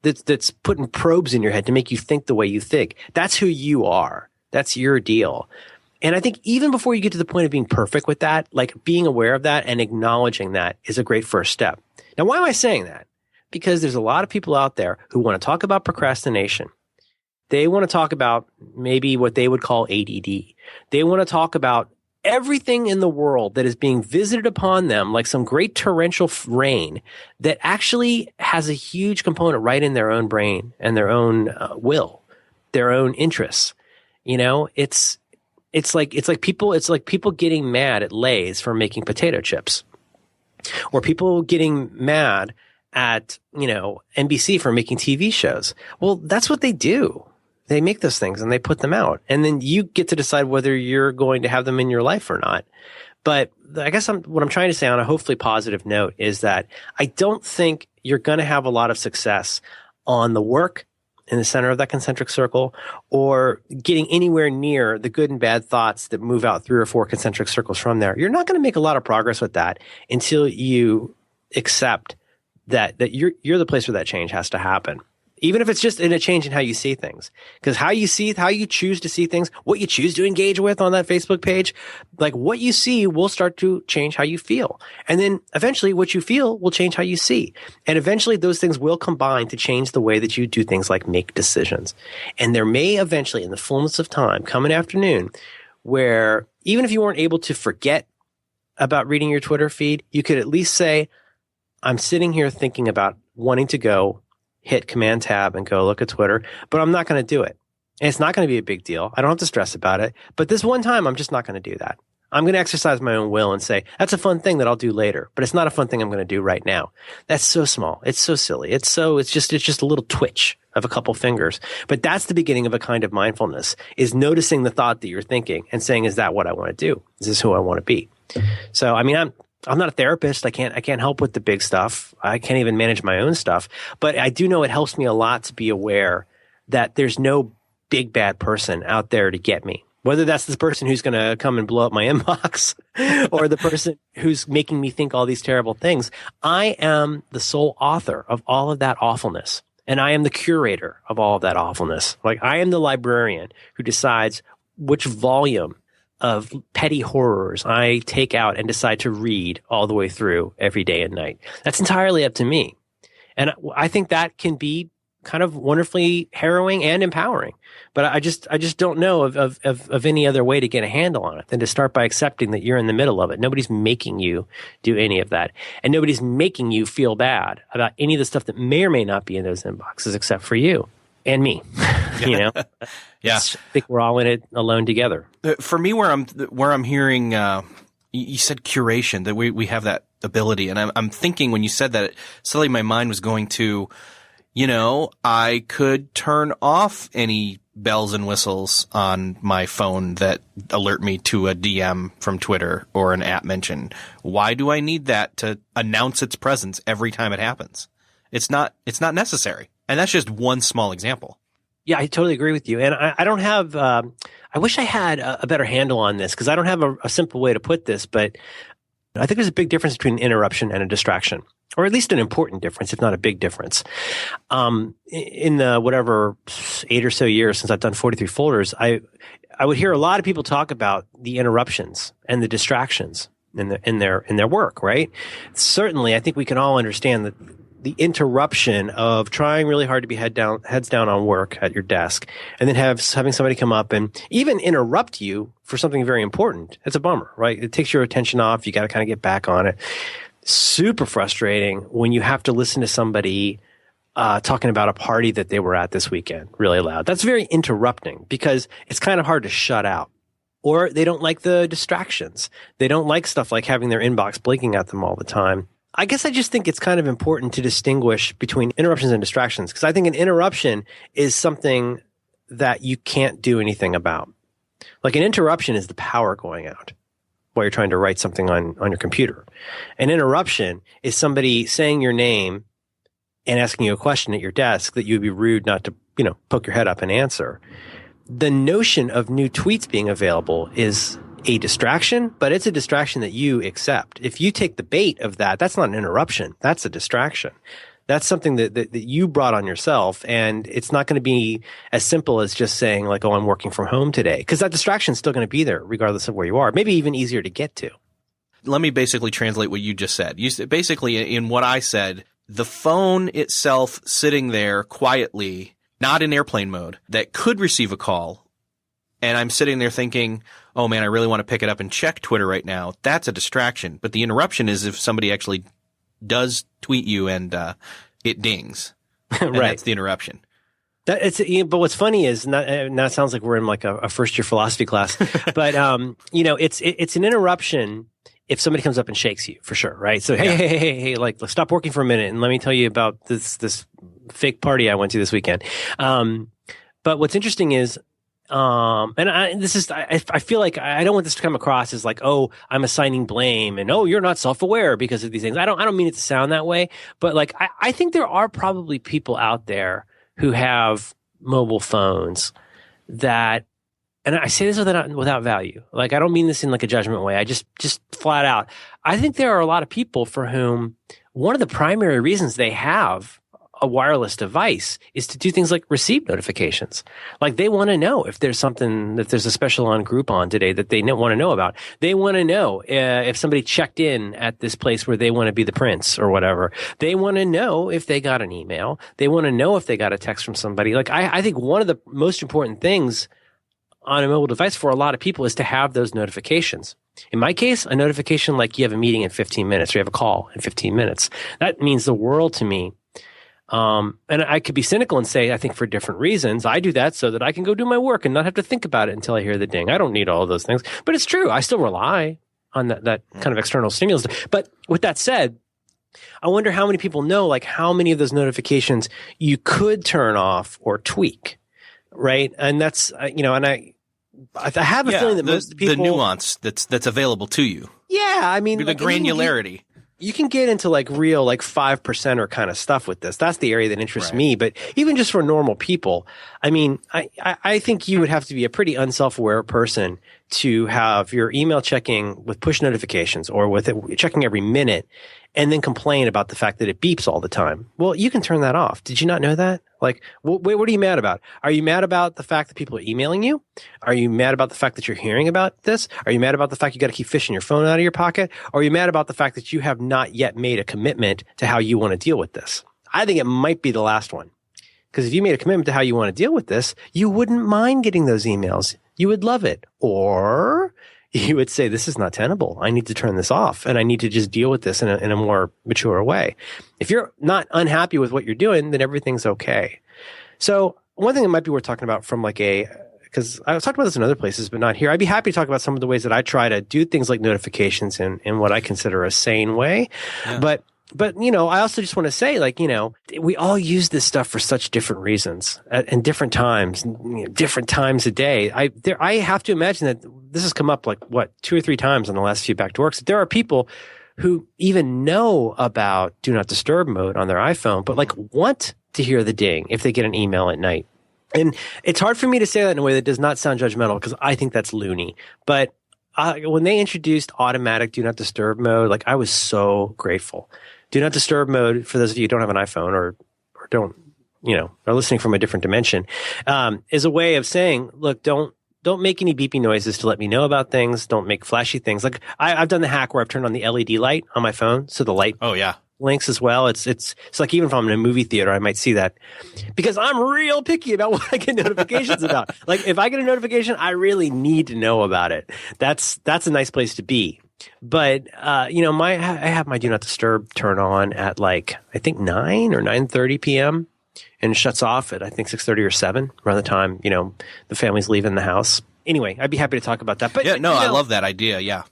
that's putting probes in your head to make you think the way you think. That's who you are. That's your deal. And I think even before you get to the point of being perfect with that, like being aware of that and acknowledging that is a great first step. Now, why am I saying that? Because there's a lot of people out there who want to talk about procrastination. They want to talk about maybe what they would call ADD. They want to talk about everything in the world that is being visited upon them like some great torrential rain that actually has a huge component right in their own brain and their own will, their own interests. You know, it's like people getting mad at Lay's for making potato chips, or people getting mad at, you know, NBC for making TV shows. Well, that's what they do. They make those things and they put them out. And then you get to decide whether you're going to have them in your life or not. But I guess what I'm trying to say on a hopefully positive note is that I don't think you're going to have a lot of success on the work in the center of that concentric circle, or getting anywhere near the good and bad thoughts that move out 3 or 4 concentric circles from there. You're not going to make a lot of progress with that until you accept that you're the place where that change has to happen. Even if it's just in a change in how you see things. Because how you choose to see things, what you choose to engage with on that Facebook page, like what you see will start to change how you feel. And then eventually what you feel will change how you see. And eventually those things will combine to change the way that you do things like make decisions. And there may eventually, in the fullness of time, come an afternoon where even if you weren't able to forget about reading your Twitter feed, you could at least say, I'm sitting here thinking about wanting to go hit Command Tab and go look at Twitter, but I'm not going to do it. And it's not going to be a big deal. I don't have to stress about it. But this one time, I'm just not going to do that. I'm going to exercise my own will and say, that's a fun thing that I'll do later, but it's not a fun thing I'm going to do right now. That's so small. It's so silly. It's just a little twitch of a couple fingers. But that's the beginning of a kind of mindfulness, is noticing the thought that you're thinking and saying, is that what I want to do? Is this who I want to be? So, I mean, I'm not a therapist. I can't help with the big stuff. I can't even manage my own stuff. But I do know it helps me a lot to be aware that there's no big bad person out there to get me. Whether that's the person who's going to come and blow up my inbox or the person who's making me think all these terrible things. I am the sole author of all of that awfulness. And I am the curator of all of that awfulness. Like, I am the librarian who decides which volume of petty horrors I take out and decide to read all the way through every day and night. That's entirely up to me. And I think that can be kind of wonderfully harrowing and empowering. But I just don't know of any other way to get a handle on it than to start by accepting that you're in the middle of it. Nobody's making you do any of that. And nobody's making you feel bad about any of the stuff that may or may not be in those inboxes except for you and me. You know? Yeah. I think we're all in it alone together. For me, where I'm hearing, you said curation, that we have that ability. And I'm thinking when you said that, suddenly my mind was going to, you know, I could turn off any bells and whistles on my phone that alert me to a DM from Twitter or an app mention. Why do I need that to announce its presence every time it happens? It's not necessary. And that's just one small example. Yeah, I totally agree with you. And I don't have, I wish I had a better handle on this, because I don't have a simple way to put this, but I think there's a big difference between an interruption and a distraction, or at least an important difference, if not a big difference. In the whatever 8 or so years since I've done 43 folders, I would hear a lot of people talk about the interruptions and the distractions in their work, right? Certainly, I think we can all understand that the interruption of trying really hard to be heads down on work at your desk, and then having somebody come up and even interrupt you for something very important. It's a bummer, right? It takes your attention off. You got to kind of get back on it. Super frustrating when you have to listen to somebody talking about a party that they were at this weekend really loud. That's very interrupting, because it's kind of hard to shut out. Or they don't like the distractions. They don't like stuff like having their inbox blinking at them all the time. I guess I just think it's kind of important to distinguish between interruptions and distractions, because I think an interruption is something that you can't do anything about. Like, an interruption is the power going out while you're trying to write something on your computer. An interruption is somebody saying your name and asking you a question at your desk that you would be rude not to, poke your head up and answer. The notion of new tweets being available is a distraction, but it's a distraction that you accept. If you take the bait of that, that's not an interruption. That's a distraction. That's something that you brought on yourself, and it's not going to be as simple as just saying like, oh, I'm working from home today, because that distraction is still going to be there regardless of where you are. Maybe even easier to get to. Let me basically translate what you just said. Basically, in what I said, the phone itself sitting there quietly, not in airplane mode, that could receive a call, and I'm sitting there thinking, oh man, I really want to pick it up and check Twitter right now. That's a distraction. But the interruption is if somebody actually does tweet you and it dings. And Right. That's the interruption. But what's funny is now it sounds like we're in like a first year philosophy class, but it's an interruption if somebody comes up and shakes you, for sure, right? So hey, like let's stop working for a minute and let me tell you about this fake party I went to this weekend. But what's interesting is, I feel like I don't want this to come across as like, oh, I'm assigning blame and oh, you're not self-aware because of these things. I don't mean it to sound that way, but like I think there are probably people out there who have mobile phones that, and I say this without value. Like, I don't mean this in like a judgment way. I just flat out. I think there are a lot of people for whom one of the primary reasons they have a wireless device is to do things like receive notifications. Like they want to know if there's a special on Groupon today that they want to know about. They want to know if somebody checked in at this place where they want to be the prince or whatever. They want to know if they got an email. They want to know if they got a text from somebody. Like I think one of the most important things on a mobile device for a lot of people is to have those notifications. In my case, a notification like you have a meeting in 15 minutes or you have a call in 15 minutes. That means the world to me. And I could be cynical and say, I think for different reasons, I do that so that I can go do my work and not have to think about it until I hear the ding. I don't need all of those things, but it's true. I still rely on that kind of external stimulus. But with that said, I wonder how many people know, like how many of those notifications you could turn off or tweak, right? And that's, and I have a feeling that most people, the nuance that's available to you. Yeah. I mean, the granularity. You can get into like real like 5% kind of stuff with this. That's the area that interests me. But even just for normal people, I mean, I think you would have to be a pretty unself-aware person to have your email checking with push notifications or with it checking every minute and then complain about the fact that it beeps all the time. Well, you can turn that off. Did you not know that? Like, what are you mad about? Are you mad about the fact that people are emailing you? Are you mad about the fact that you're hearing about this? Are you mad about the fact you got to keep fishing your phone out of your pocket? Or are you mad about the fact that you have not yet made a commitment to how you want to deal with this? I think it might be the last one. Because if you made a commitment to how you want to deal with this, you wouldn't mind getting those emails. You would love it. Or you would say, this is not tenable. I need to turn this off and I need to just deal with this in a more mature way. If you're not unhappy with what you're doing, then everything's okay. So one thing that might be worth talking about from like because I've talked about this in other places, but not here. I'd be happy to talk about some of the ways that I try to do things like notifications in what I consider a sane way. Yeah. But I also just want to say, like, we all use this stuff for such different reasons and different times, different times a day. I have to imagine that this has come up like 2 or 3 times in the last few back to works. There are people who even know about do not disturb mode on their iPhone, but like want to hear the ding if they get an email at night. And it's hard for me to say that in a way that does not sound judgmental because I think that's loony. But when they introduced automatic do not disturb mode, like I was so grateful. Do not disturb mode, for those of you who don't have an iPhone or don't, are listening from a different dimension, is a way of saying, look, don't make any beeping noises to let me know about things. Don't make flashy things. Like I've done the hack where I've turned on the LED light on my phone. So the light blinks as well. It's like even if I'm in a movie theater, I might see that because I'm real picky about what I get notifications about. Like if I get a notification, I really need to know about it. That's a nice place to be. But, I have my do not disturb turn on at like, I think 9 or 9:30 PM and it shuts off at I think 6:30 or 7 around the time, the family's leaving the house. Anyway, I'd be happy to talk about that. But I love that idea. Yeah.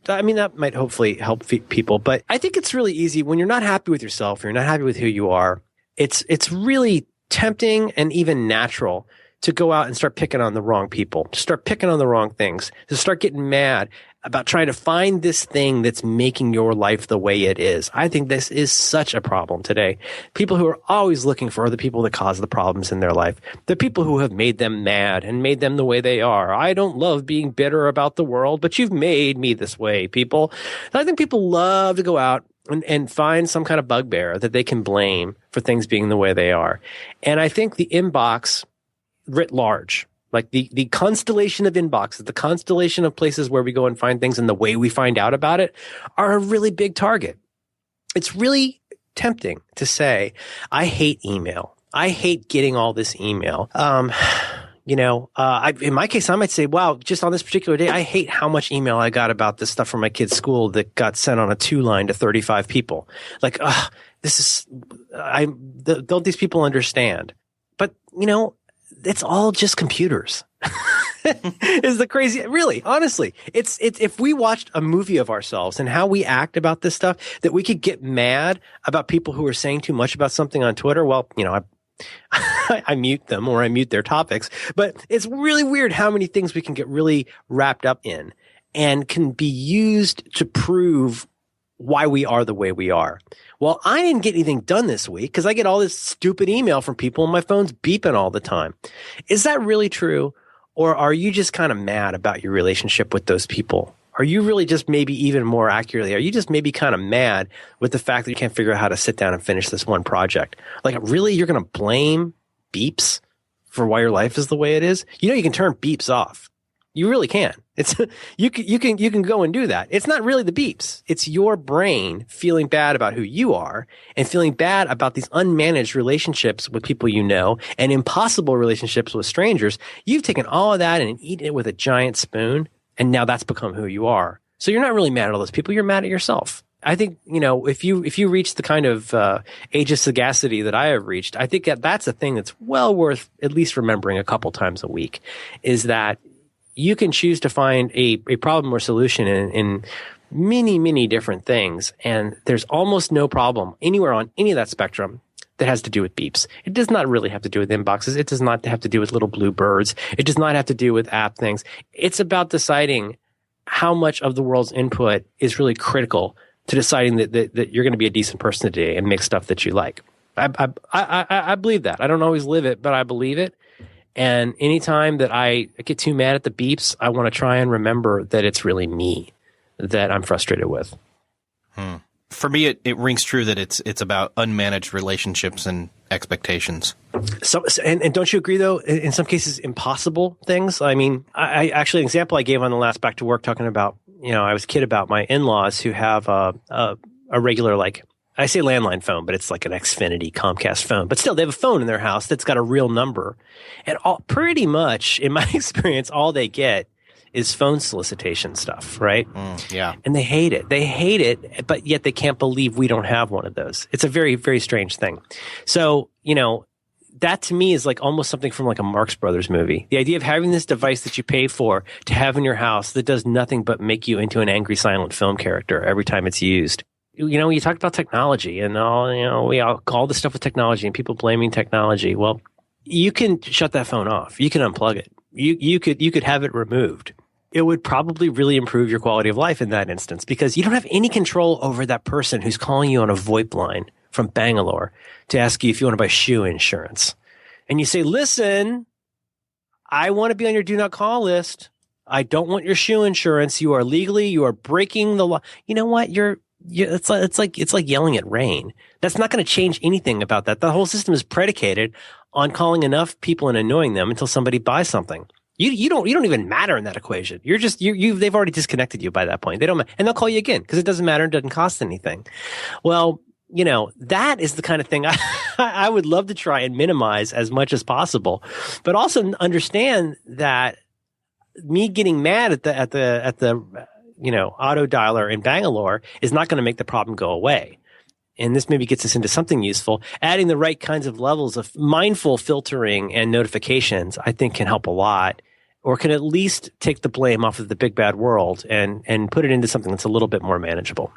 I mean, that might hopefully help people, but I think it's really easy when you're not happy with yourself, or you're not happy with who you are. It's really tempting and even natural to go out and start picking on the wrong people, to start picking on the wrong things, to start getting mad about trying to find this thing that's making your life the way it is. I think this is such a problem today. People who are always looking for other people that cause the problems in their life. The people who have made them mad and made them the way they are. I don't love being bitter about the world, but you've made me this way, people. I think people love to go out and find some kind of bugbear that they can blame for things being the way they are. And I think the inbox writ large, like the constellation of inboxes, the constellation of places where we go and find things and the way we find out about it, are a really big target. It's really tempting to say, I hate email. I hate getting all this email. In my case, I might say, wow, just on this particular day, I hate how much email I got about this stuff from my kid's school that got sent on a 2-line to 35 people. Like, don't these people understand? But, it's all just computers. Is the crazy, really, honestly, it's if we watched a movie of ourselves and how we act about this stuff, that we could get mad about people who are saying too much about something on Twitter. Well, I mute them or I mute their topics, but it's really weird how many things we can get really wrapped up in and can be used to prove why we are the way we are. Well, I didn't get anything done this week because I get all this stupid email from people and my phone's beeping all the time. Is that really true? Or are you just kind of mad about your relationship with those people? Are you really just maybe even more accurately, are you just maybe kind of mad with the fact that you can't figure out how to sit down and finish this one project? Like, really, you're going to blame beeps for why your life is the way it is? You can turn beeps off. You really can. It's you can go and do that. It's not really the beeps. It's your brain feeling bad about who you are and feeling bad about these unmanaged relationships with people and impossible relationships with strangers. You've taken all of that and eaten it with a giant spoon. And now that's become who you are. So you're not really mad at all those people. You're mad at yourself. I think, if you reach the kind of age of sagacity that I have reached, I think that's a thing that's well worth at least remembering a couple times a week, is that you can choose to find a problem or solution in many, many different things. And there's almost no problem anywhere on any of that spectrum that has to do with beeps. It does not really have to do with inboxes. It does not have to do with little blue birds. It does not have to do with app things. It's about deciding how much of the world's input is really critical to deciding that you're going to be a decent person today and make stuff that you like. I believe that. I don't always live it, but I believe it. And anytime that I get too mad at the beeps, I want to try and remember that it's really me that I'm frustrated with. For me, it rings true that it's about unmanaged relationships and expectations. So, and don't you agree, though, in some cases, impossible things? I mean, I actually, an example I gave on the last Back to Work talking about, I was a kid about my in-laws who have a regular, like, I say landline phone, but it's like an Xfinity Comcast phone. But still, they have a phone in their house that's got a real number. And pretty much, in my experience, all they get is phone solicitation stuff, right? Yeah. And they hate it. They hate it, but yet they can't believe we don't have one of those. It's a very, very strange thing. So, that to me is like almost something from like a Marx Brothers movie. The idea of having this device that you pay for to have in your house that does nothing but make you into an angry silent film character every time it's used. You talked about technology and all the stuff with technology and people blaming technology. Well, you can shut that phone off. You can unplug it. You could have it removed. It would probably really improve your quality of life in that instance because you don't have any control over that person who's calling you on a VoIP line from Bangalore to ask you if you want to buy shoe insurance. And you say, listen, I want to be on your do not call list. I don't want your shoe insurance. You are breaking the law. You know what? It's like yelling at rain. That's not going to change anything about that. The whole system is predicated on calling enough people and annoying them until somebody buys something. You don't even matter in that equation. They've already disconnected you by that point. They don't, and they'll call you again because it doesn't matter. It doesn't cost anything. Well, that is the kind of thing I would love to try and minimize as much as possible, but also understand that me getting mad at the auto dialer in Bangalore is not going to make the problem go away. And this maybe gets us into something useful. Adding the right kinds of levels of mindful filtering and notifications, I think, can help a lot, or can at least take the blame off of the big bad world and put it into something that's a little bit more manageable.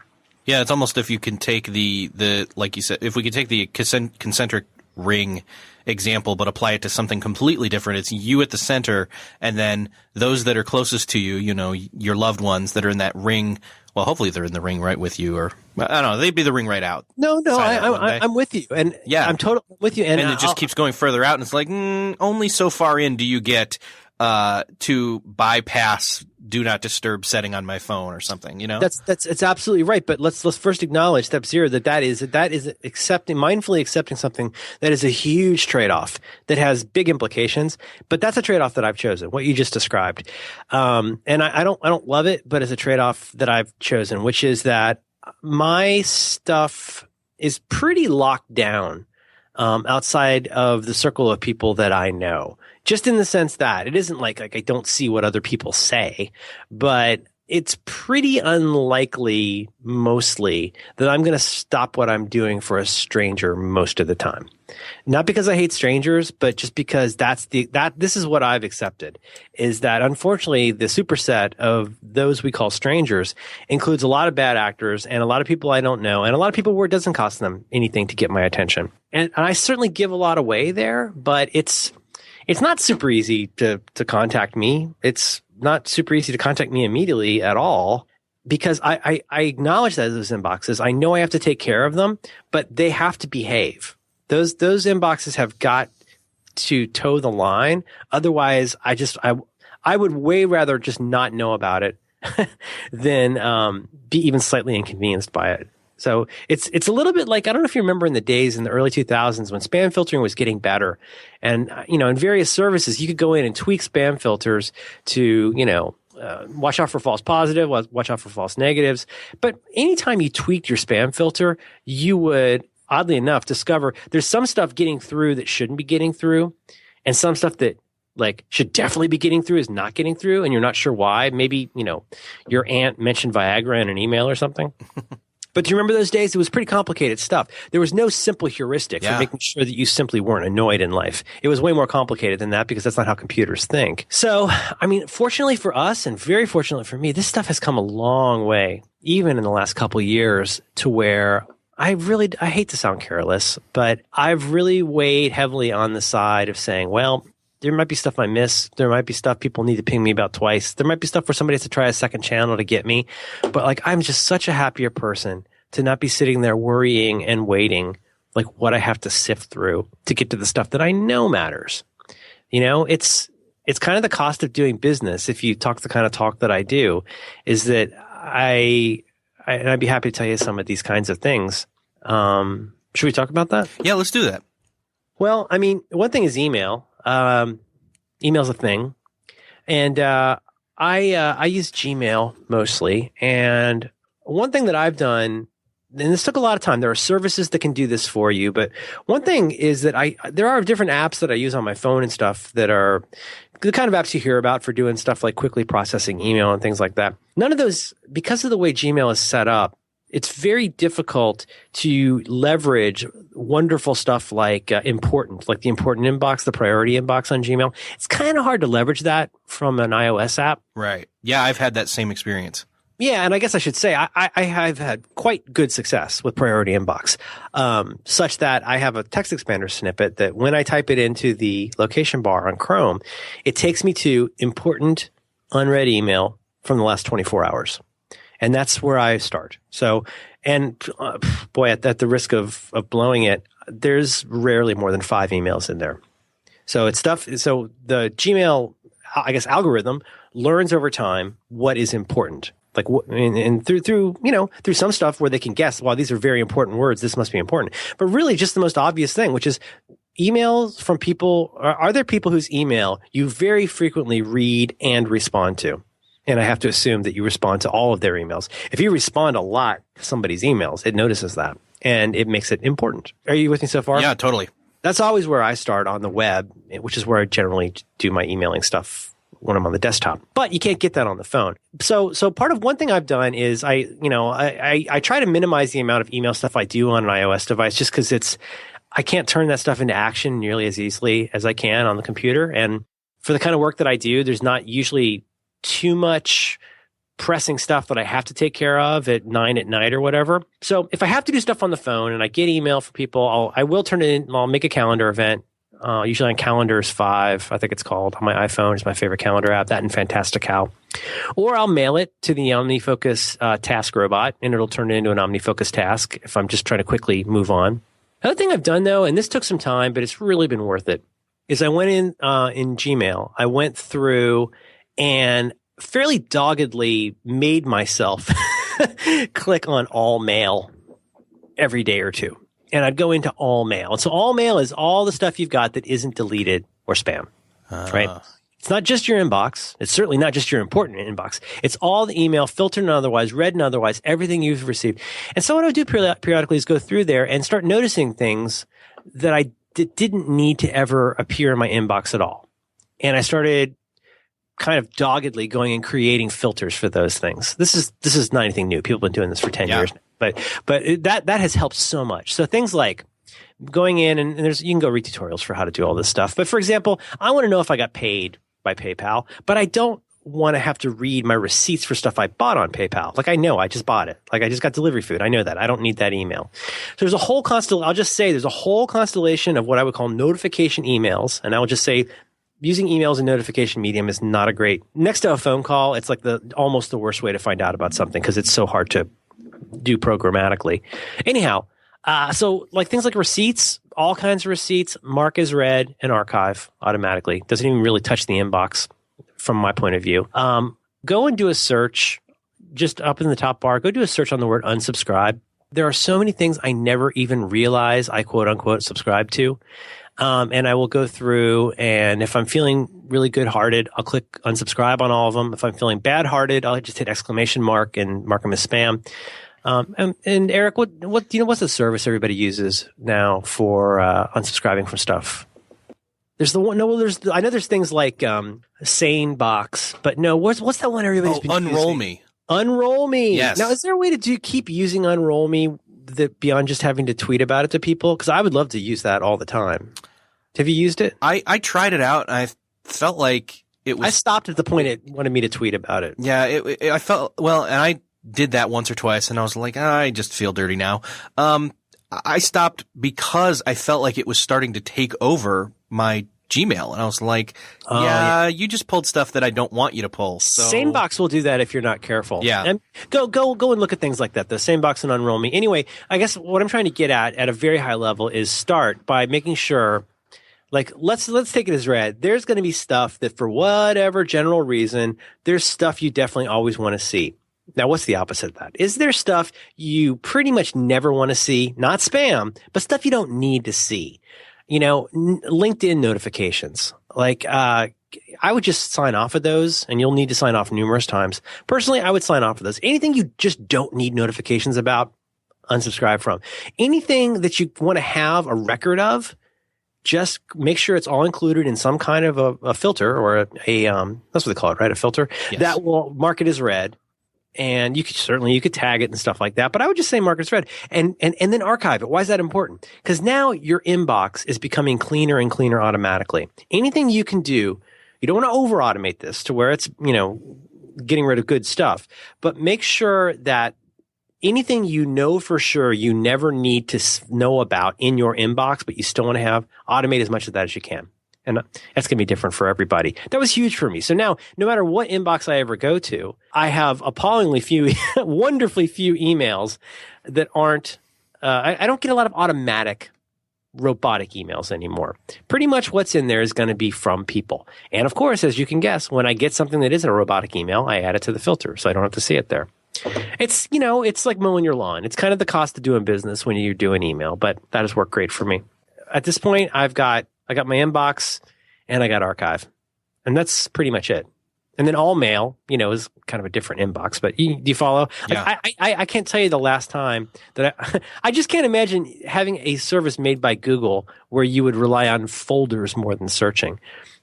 Yeah, it's almost if you can take the like you said, if we could take the concentric ring example, but apply it to something completely different. It's you at the center, and then those that are closest to you, your loved ones that are in that ring. Well, hopefully they're in the ring right with you, or I don't know, they'd be the ring right out. No, I'm with you, and yeah, I'm totally with you, and it just keeps going further out, and it's like only so far in do you get to bypass do not disturb setting on my phone or something, you know? It's absolutely right. But let's first acknowledge step zero, that is mindfully accepting something that is a huge trade-off that has big implications. But that's a trade-off that I've chosen, what you just described. And I don't love it, but it's a trade-off that I've chosen, which is that my stuff is pretty locked down outside of the circle of people that I know. Just in the sense that it isn't like I don't see what other people say, but it's pretty unlikely mostly that I'm going to stop what I'm doing for a stranger most of the time. Not because I hate strangers, but just because this is what I've accepted, is that unfortunately the superset of those we call strangers includes a lot of bad actors and a lot of people I don't know and a lot of people where it doesn't cost them anything to get my attention. And I certainly give a lot away there, but it's not super easy to contact me. It's not super easy to contact me immediately at all because I acknowledge that those inboxes, I know I have to take care of them, but they have to behave. Those inboxes have got to toe the line. Otherwise, I would way rather just not know about it than be even slightly inconvenienced by it. So it's a little bit like, I don't know if you remember in the days in the early 2000s when spam filtering was getting better. And, in various services, you could go in and tweak spam filters to, watch out for false positive, watch out for false negatives. But anytime you tweaked your spam filter, you would, oddly enough, discover there's some stuff getting through that shouldn't be getting through. And some stuff that should definitely be getting through is not getting through. And you're not sure why. Maybe, your aunt mentioned Viagra in an email or something. But do you remember those days? It was pretty complicated stuff. There was no simple heuristic for making sure that you simply weren't annoyed in life. It was way more complicated than that because that's not how computers think. So, fortunately for us and very fortunately for me, this stuff has come a long way, even in the last couple of years, to where I hate to sound careless, but I've really weighed heavily on the side of saying, well, there might be stuff I miss. There might be stuff people need to ping me about twice. There might be stuff where somebody has to try a second channel to get me. But I'm just such a happier person to not be sitting there worrying and waiting what I have to sift through to get to the stuff that I know matters. It's kind of the cost of doing business. If you talk the kind of talk that I do, is that and I'd be happy to tell you some of these kinds of things. Should we talk about that? Yeah, let's do that. Well, one thing is email. Email's a thing. And I use Gmail mostly. And one thing that I've done, and this took a lot of time, there are services that can do this for you. But one thing is that there are different apps that I use on my phone and stuff that are the kind of apps you hear about for doing stuff like quickly processing email and things like that. None of those, because of the way Gmail is set up, it's very difficult to leverage wonderful stuff like the important inbox, the priority inbox on Gmail. It's kind of hard to leverage that from an iOS app. Right. Yeah, I've had that same experience. Yeah, and I guess I should say I have had quite good success with priority inbox, such that I have a text expander snippet that when I type it into the location bar on Chrome, it takes me to important unread email from the last 24 hours. And that's where I start. So, and boy, at the risk of blowing it, there's rarely more than 5 emails in there. So it's stuff. So the Gmail, I guess, algorithm learns over time what is important. And through some stuff where they can guess, well, these are very important words. This must be important. But really just the most obvious thing, which is emails from people. Are there people whose email you very frequently read and respond to? And I have to assume that you respond to all of their emails. If you respond a lot to somebody's emails, it notices that, and it makes it important. Are you with me so far? Yeah, totally. That's always where I start on the web, which is where I generally do my emailing stuff when I'm on the desktop. But you can't get that on the phone. So part of one thing I've done is I try to minimize the amount of email stuff I do on an iOS device just because I can't turn that stuff into action nearly as easily as I can on the computer. And for the kind of work that I do, there's not usually too much pressing stuff that I have to take care of at 9 at night or whatever. So if I have to do stuff on the phone and I get email from people, I will turn it in. I'll make a calendar event, usually on Calendars 5, I think it's called, on my iPhone. It's my favorite calendar app, that and Fantastical. Or I'll mail it to the OmniFocus task robot, and it'll turn it into an OmniFocus task if I'm just trying to quickly move on. Another thing I've done, though, and this took some time, but it's really been worth it, is I went in Gmail. I went through and fairly doggedly made myself click on all mail every day or two. And I'd go into all mail. And so all mail is all the stuff you've got that isn't deleted or spam, right? It's not just your inbox. It's certainly not just your important inbox. It's all the email, filtered and otherwise, read and otherwise, everything you've received. And so what I would do periodically is go through there and start noticing things that I didn't need to ever appear in my inbox at all. And I started kind of doggedly going and creating filters for those things. This is not anything new. People have been doing this for 10 years. But that has helped so much. So things like going in and you can go read tutorials for how to do all this stuff. But for example, I want to know if I got paid by PayPal, but I don't want to have to read my receipts for stuff I bought on PayPal. Like I know I just bought it. Like I just got delivery food. I know that. I don't need that email. So there's a whole I'll just say there's a whole constellation of what I would call notification emails. And I will just say using emails in notification medium is not a great, next to a phone call, it's like almost the worst way to find out about something because it's so hard to do programmatically. Anyhow, so like things like receipts, all kinds of receipts, mark as read and archive automatically. Doesn't even really touch the inbox from my point of view. Go and do a search just up in the top bar. Go do a search on the word unsubscribe. There are so many things I never even realize I quote unquote subscribe to. And I will go through, and if I'm feeling really good-hearted, I'll click unsubscribe on all of them. If I'm feeling bad-hearted, I'll just hit exclamation mark and mark them as spam. And Eric, what's the service everybody uses now for unsubscribing from stuff? There's the one. No, well, I know there's things like Sane Box, but no, what's that one everybody's been Unroll using? Me. Unroll Me. Yes. Now, is there a way to keep using Unroll Me beyond just having to tweet about it to people? Because I would love to use that all the time. Have you used it? I tried it out, and I felt like it was. I stopped at the point it wanted me to tweet about it. Yeah, I felt well, and I did that once or twice, and I was like, I just feel dirty now. I stopped because I felt like it was starting to take over my Gmail, and I was like, you just pulled stuff that I don't want you to pull. So. Sanebox will do that if you're not careful. Yeah. And go and look at things like that, the Sanebox and Unroll Me. Anyway, I guess what I'm trying to get at a very high level is start by making sure, like, let's take it as read. There's going to be stuff that for whatever general reason, there's stuff you definitely always want to see. Now, what's the opposite of that? Is there stuff you pretty much never want to see? Not spam, but stuff you don't need to see. You know, LinkedIn notifications. Like, I would just sign off of those, and you'll need to sign off numerous times. Personally, I would sign off of those. Anything you just don't need notifications about, unsubscribe from. Anything that you want to have a record of, just make sure it's all included in some kind of a filter or a that's what they call it, right? A filter that will mark it as read. And you could tag it and stuff like that. But I would just say mark it as read and then archive it. Why is that important? Because now your inbox is becoming cleaner and cleaner automatically. Anything you can do, you don't want to over automate this to where it's, getting rid of good stuff, but make sure that anything you know for sure you never need to know about in your inbox, but you still want to have, automate as much of that as you can. And that's going to be different for everybody. That was huge for me. So now, no matter what inbox I ever go to, I have appallingly few, wonderfully few emails that aren't, I don't get a lot of automatic robotic emails anymore. Pretty much what's in there is going to be from people. And of course, as you can guess, when I get something that isn't a robotic email, I add it to the filter so I don't have to see it there. It's, it's like mowing your lawn. It's kind of the cost of doing business when you do an email, but that has worked great for me. At this point, I got my inbox and I got archive, and that's pretty much it. And then all mail, is kind of a different inbox, but do you follow? Yeah. I can't tell you the last time that I just can't imagine having a service made by Google where you would rely on folders more than searching.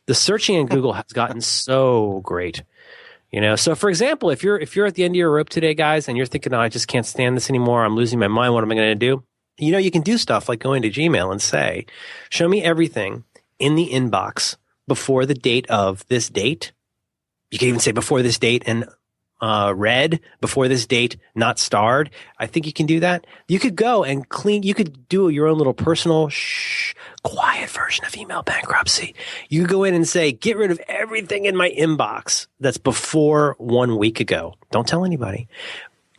The searching in Google has gotten so great. So for example, if you're at the end of your rope today, guys, and you're thinking, I just can't stand this anymore, I'm losing my mind, what am I going to do? You can do stuff like go into Gmail and say, show me everything in the inbox before the date of this date. You can even say before this date and read, before this date, not starred. I think you can do that. You could go and you could do your own little personal, quiet version of email bankruptcy. You could go in and say, get rid of everything in my inbox that's before 1 week ago. Don't tell anybody.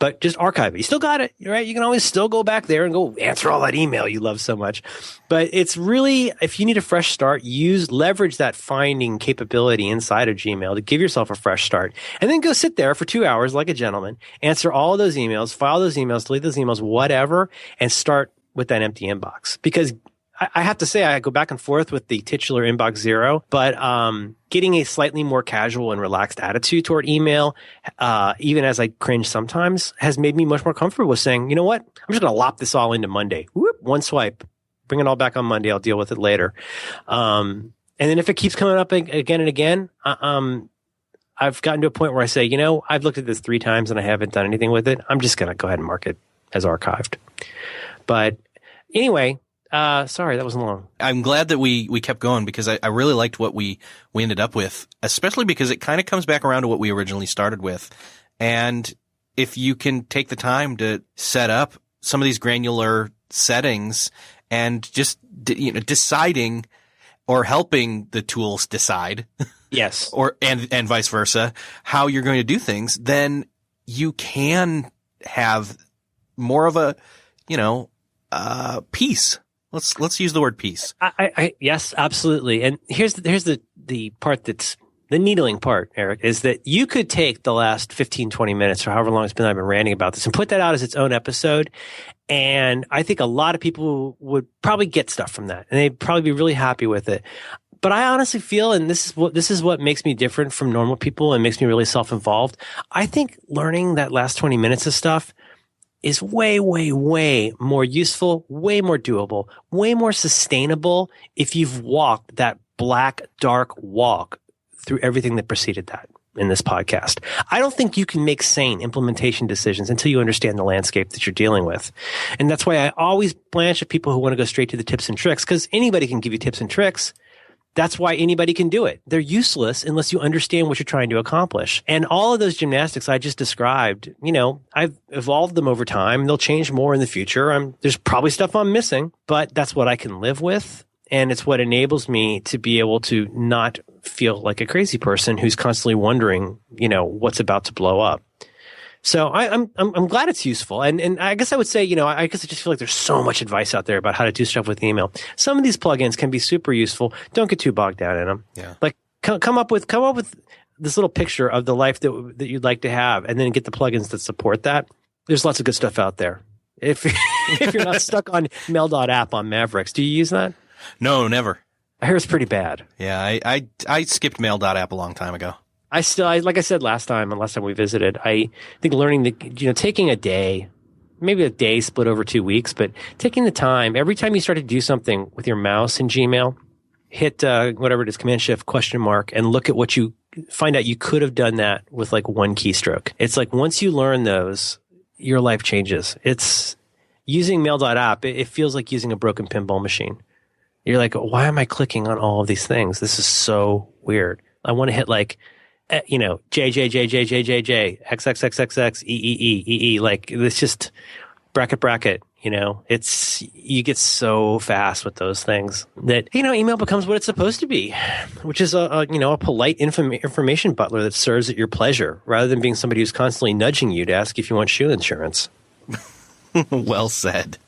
but just archive it. You still got it, right? You can always still go back there and go answer all that email you love so much. But it's really, if you need a fresh start, leverage that finding capability inside of Gmail to give yourself a fresh start. And then go sit there for 2 hours like a gentleman, answer all those emails, file those emails, delete those emails, whatever, and start with that empty inbox. Because I have to say, I go back and forth with the titular inbox zero, but getting a slightly more casual and relaxed attitude toward email, even as I cringe sometimes, has made me much more comfortable with saying, you know what, I'm just going to lop this all into Monday. Whoop, one swipe, bring it all back on Monday. I'll deal with it later. And then if it keeps coming up again and again, I've gotten to a point where I say, you know, I've looked at this 3 times and I haven't done anything with it. I'm just going to go ahead and mark it as archived. But anyway, sorry, that was long. I'm glad that we kept going because I really liked what we ended up with, especially because it kind of comes back around to what we originally started with. And if you can take the time to set up some of these granular settings and just, deciding or helping the tools decide. Yes. and vice versa, how you're going to do things, then you can have more of a, peace. Let's use the word peace. Yes, absolutely. And here's the part that's the needling part, Eric, is that you could take the last 15, 20 minutes or however long I've been ranting about this and put that out as its own episode. And I think a lot of people would probably get stuff from that and they'd probably be really happy with it. But I honestly feel, and this is what makes me different from normal people and makes me really self-involved. I think learning that last 20 minutes of stuff is way, way, way more useful, way more doable, way more sustainable if you've walked that black, dark walk through everything that preceded that in this podcast. I don't think you can make sane implementation decisions until you understand the landscape that you're dealing with. And that's why I always blanch at people who want to go straight to the tips and tricks, because anybody can give you tips and tricks. That's why anybody can do it. They're useless unless you understand what you're trying to accomplish. And all of those gymnastics I just described, I've evolved them over time. They'll change more in the future. There's probably stuff I'm missing, but that's what I can live with. And it's what enables me to be able to not feel like a crazy person who's constantly wondering, what's about to blow up. So I'm glad it's useful. And I guess I would say, I guess I just feel like there's so much advice out there about how to do stuff with email. Some of these plugins can be super useful. Don't get too bogged down in them. Yeah. Like come up with this little picture of the life that you'd like to have, and then get the plugins that support that. There's lots of good stuff out there. If you're not stuck on mail.app on Mavericks, do you use that? No, never. I hear it's pretty bad. Yeah, I skipped mail.app a long time ago. I like I said last time we visited, I think learning taking a day, maybe a day split over 2 weeks, but taking the time, every time you start to do something with your mouse in Gmail, hit whatever it is, Command-Shift, ? And look at what you find out you could have done that with like one keystroke. It's like once you learn those, your life changes. It's using mail.app, it feels like using a broken pinball machine. You're like, why am I clicking on all of these things? This is so weird. I want to hit like, J, J, J, J, J, J, J, X, X, X, X, X, E, E, E, E, E. Like, it's just bracket, you get so fast with those things that, email becomes what it's supposed to be, which is a polite information butler that serves at your pleasure rather than being somebody who's constantly nudging you to ask if you want shoe insurance. Well said.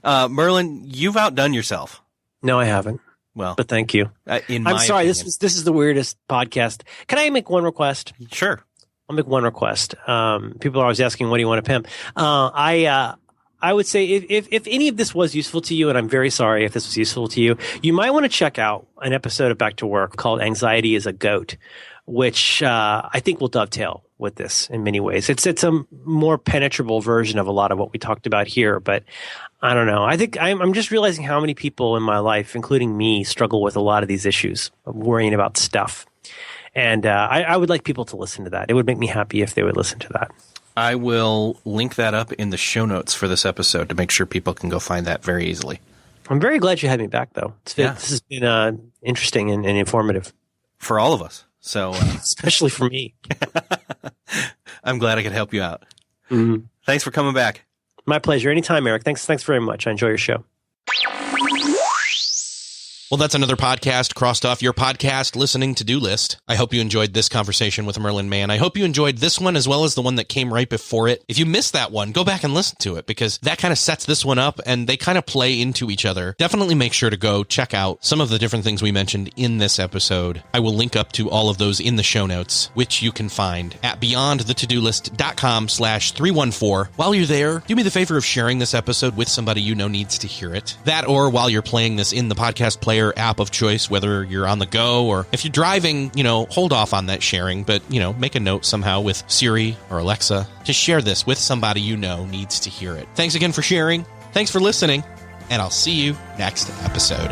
Merlin, you've outdone yourself. No, I haven't. Well, but thank you. I'm sorry. Opinion. This is the weirdest podcast. Can I make one request? Sure. I'll make one request. People are always asking, what do you want to pimp? I would say if any of this was useful to you, and I'm very sorry if this was useful to you, you might want to check out an episode of Back to Work called Anxiety is a Goat, which I think will dovetail with this in many ways. It's a more penetrable version of a lot of what we talked about here, but I don't know. I think I'm just realizing how many people in my life, including me, struggle with a lot of these issues of worrying about stuff. And I would like people to listen to that. It would make me happy if they would listen to that. I will link that up in the show notes for this episode to make sure people can go find that very easily. I'm very glad you had me back, though. This has been interesting and informative. For all of us. So, especially for me. I'm glad I could help you out. Mm-hmm. Thanks for coming back. My pleasure. Anytime, Eric. Thanks very much. I enjoy your show. Well, that's another podcast crossed off your podcast listening to-do list. I hope you enjoyed this conversation with Merlin Mann. I hope you enjoyed this one as well as the one that came right before it. If you missed that one, go back and listen to it because that kind of sets this one up and they kind of play into each other. Definitely make sure to go check out some of the different things we mentioned in this episode. I will link up to all of those in the show notes, which you can find at beyondthetodolist.com/314. While you're there, do me the favor of sharing this episode with somebody you know needs to hear it. That or while you're playing this in the podcast player app of choice, whether you're on the go or if you're driving, hold off on that sharing, but, make a note somehow with Siri or Alexa to share this with somebody you know needs to hear it. Thanks again for sharing. Thanks for listening, and I'll see you next episode.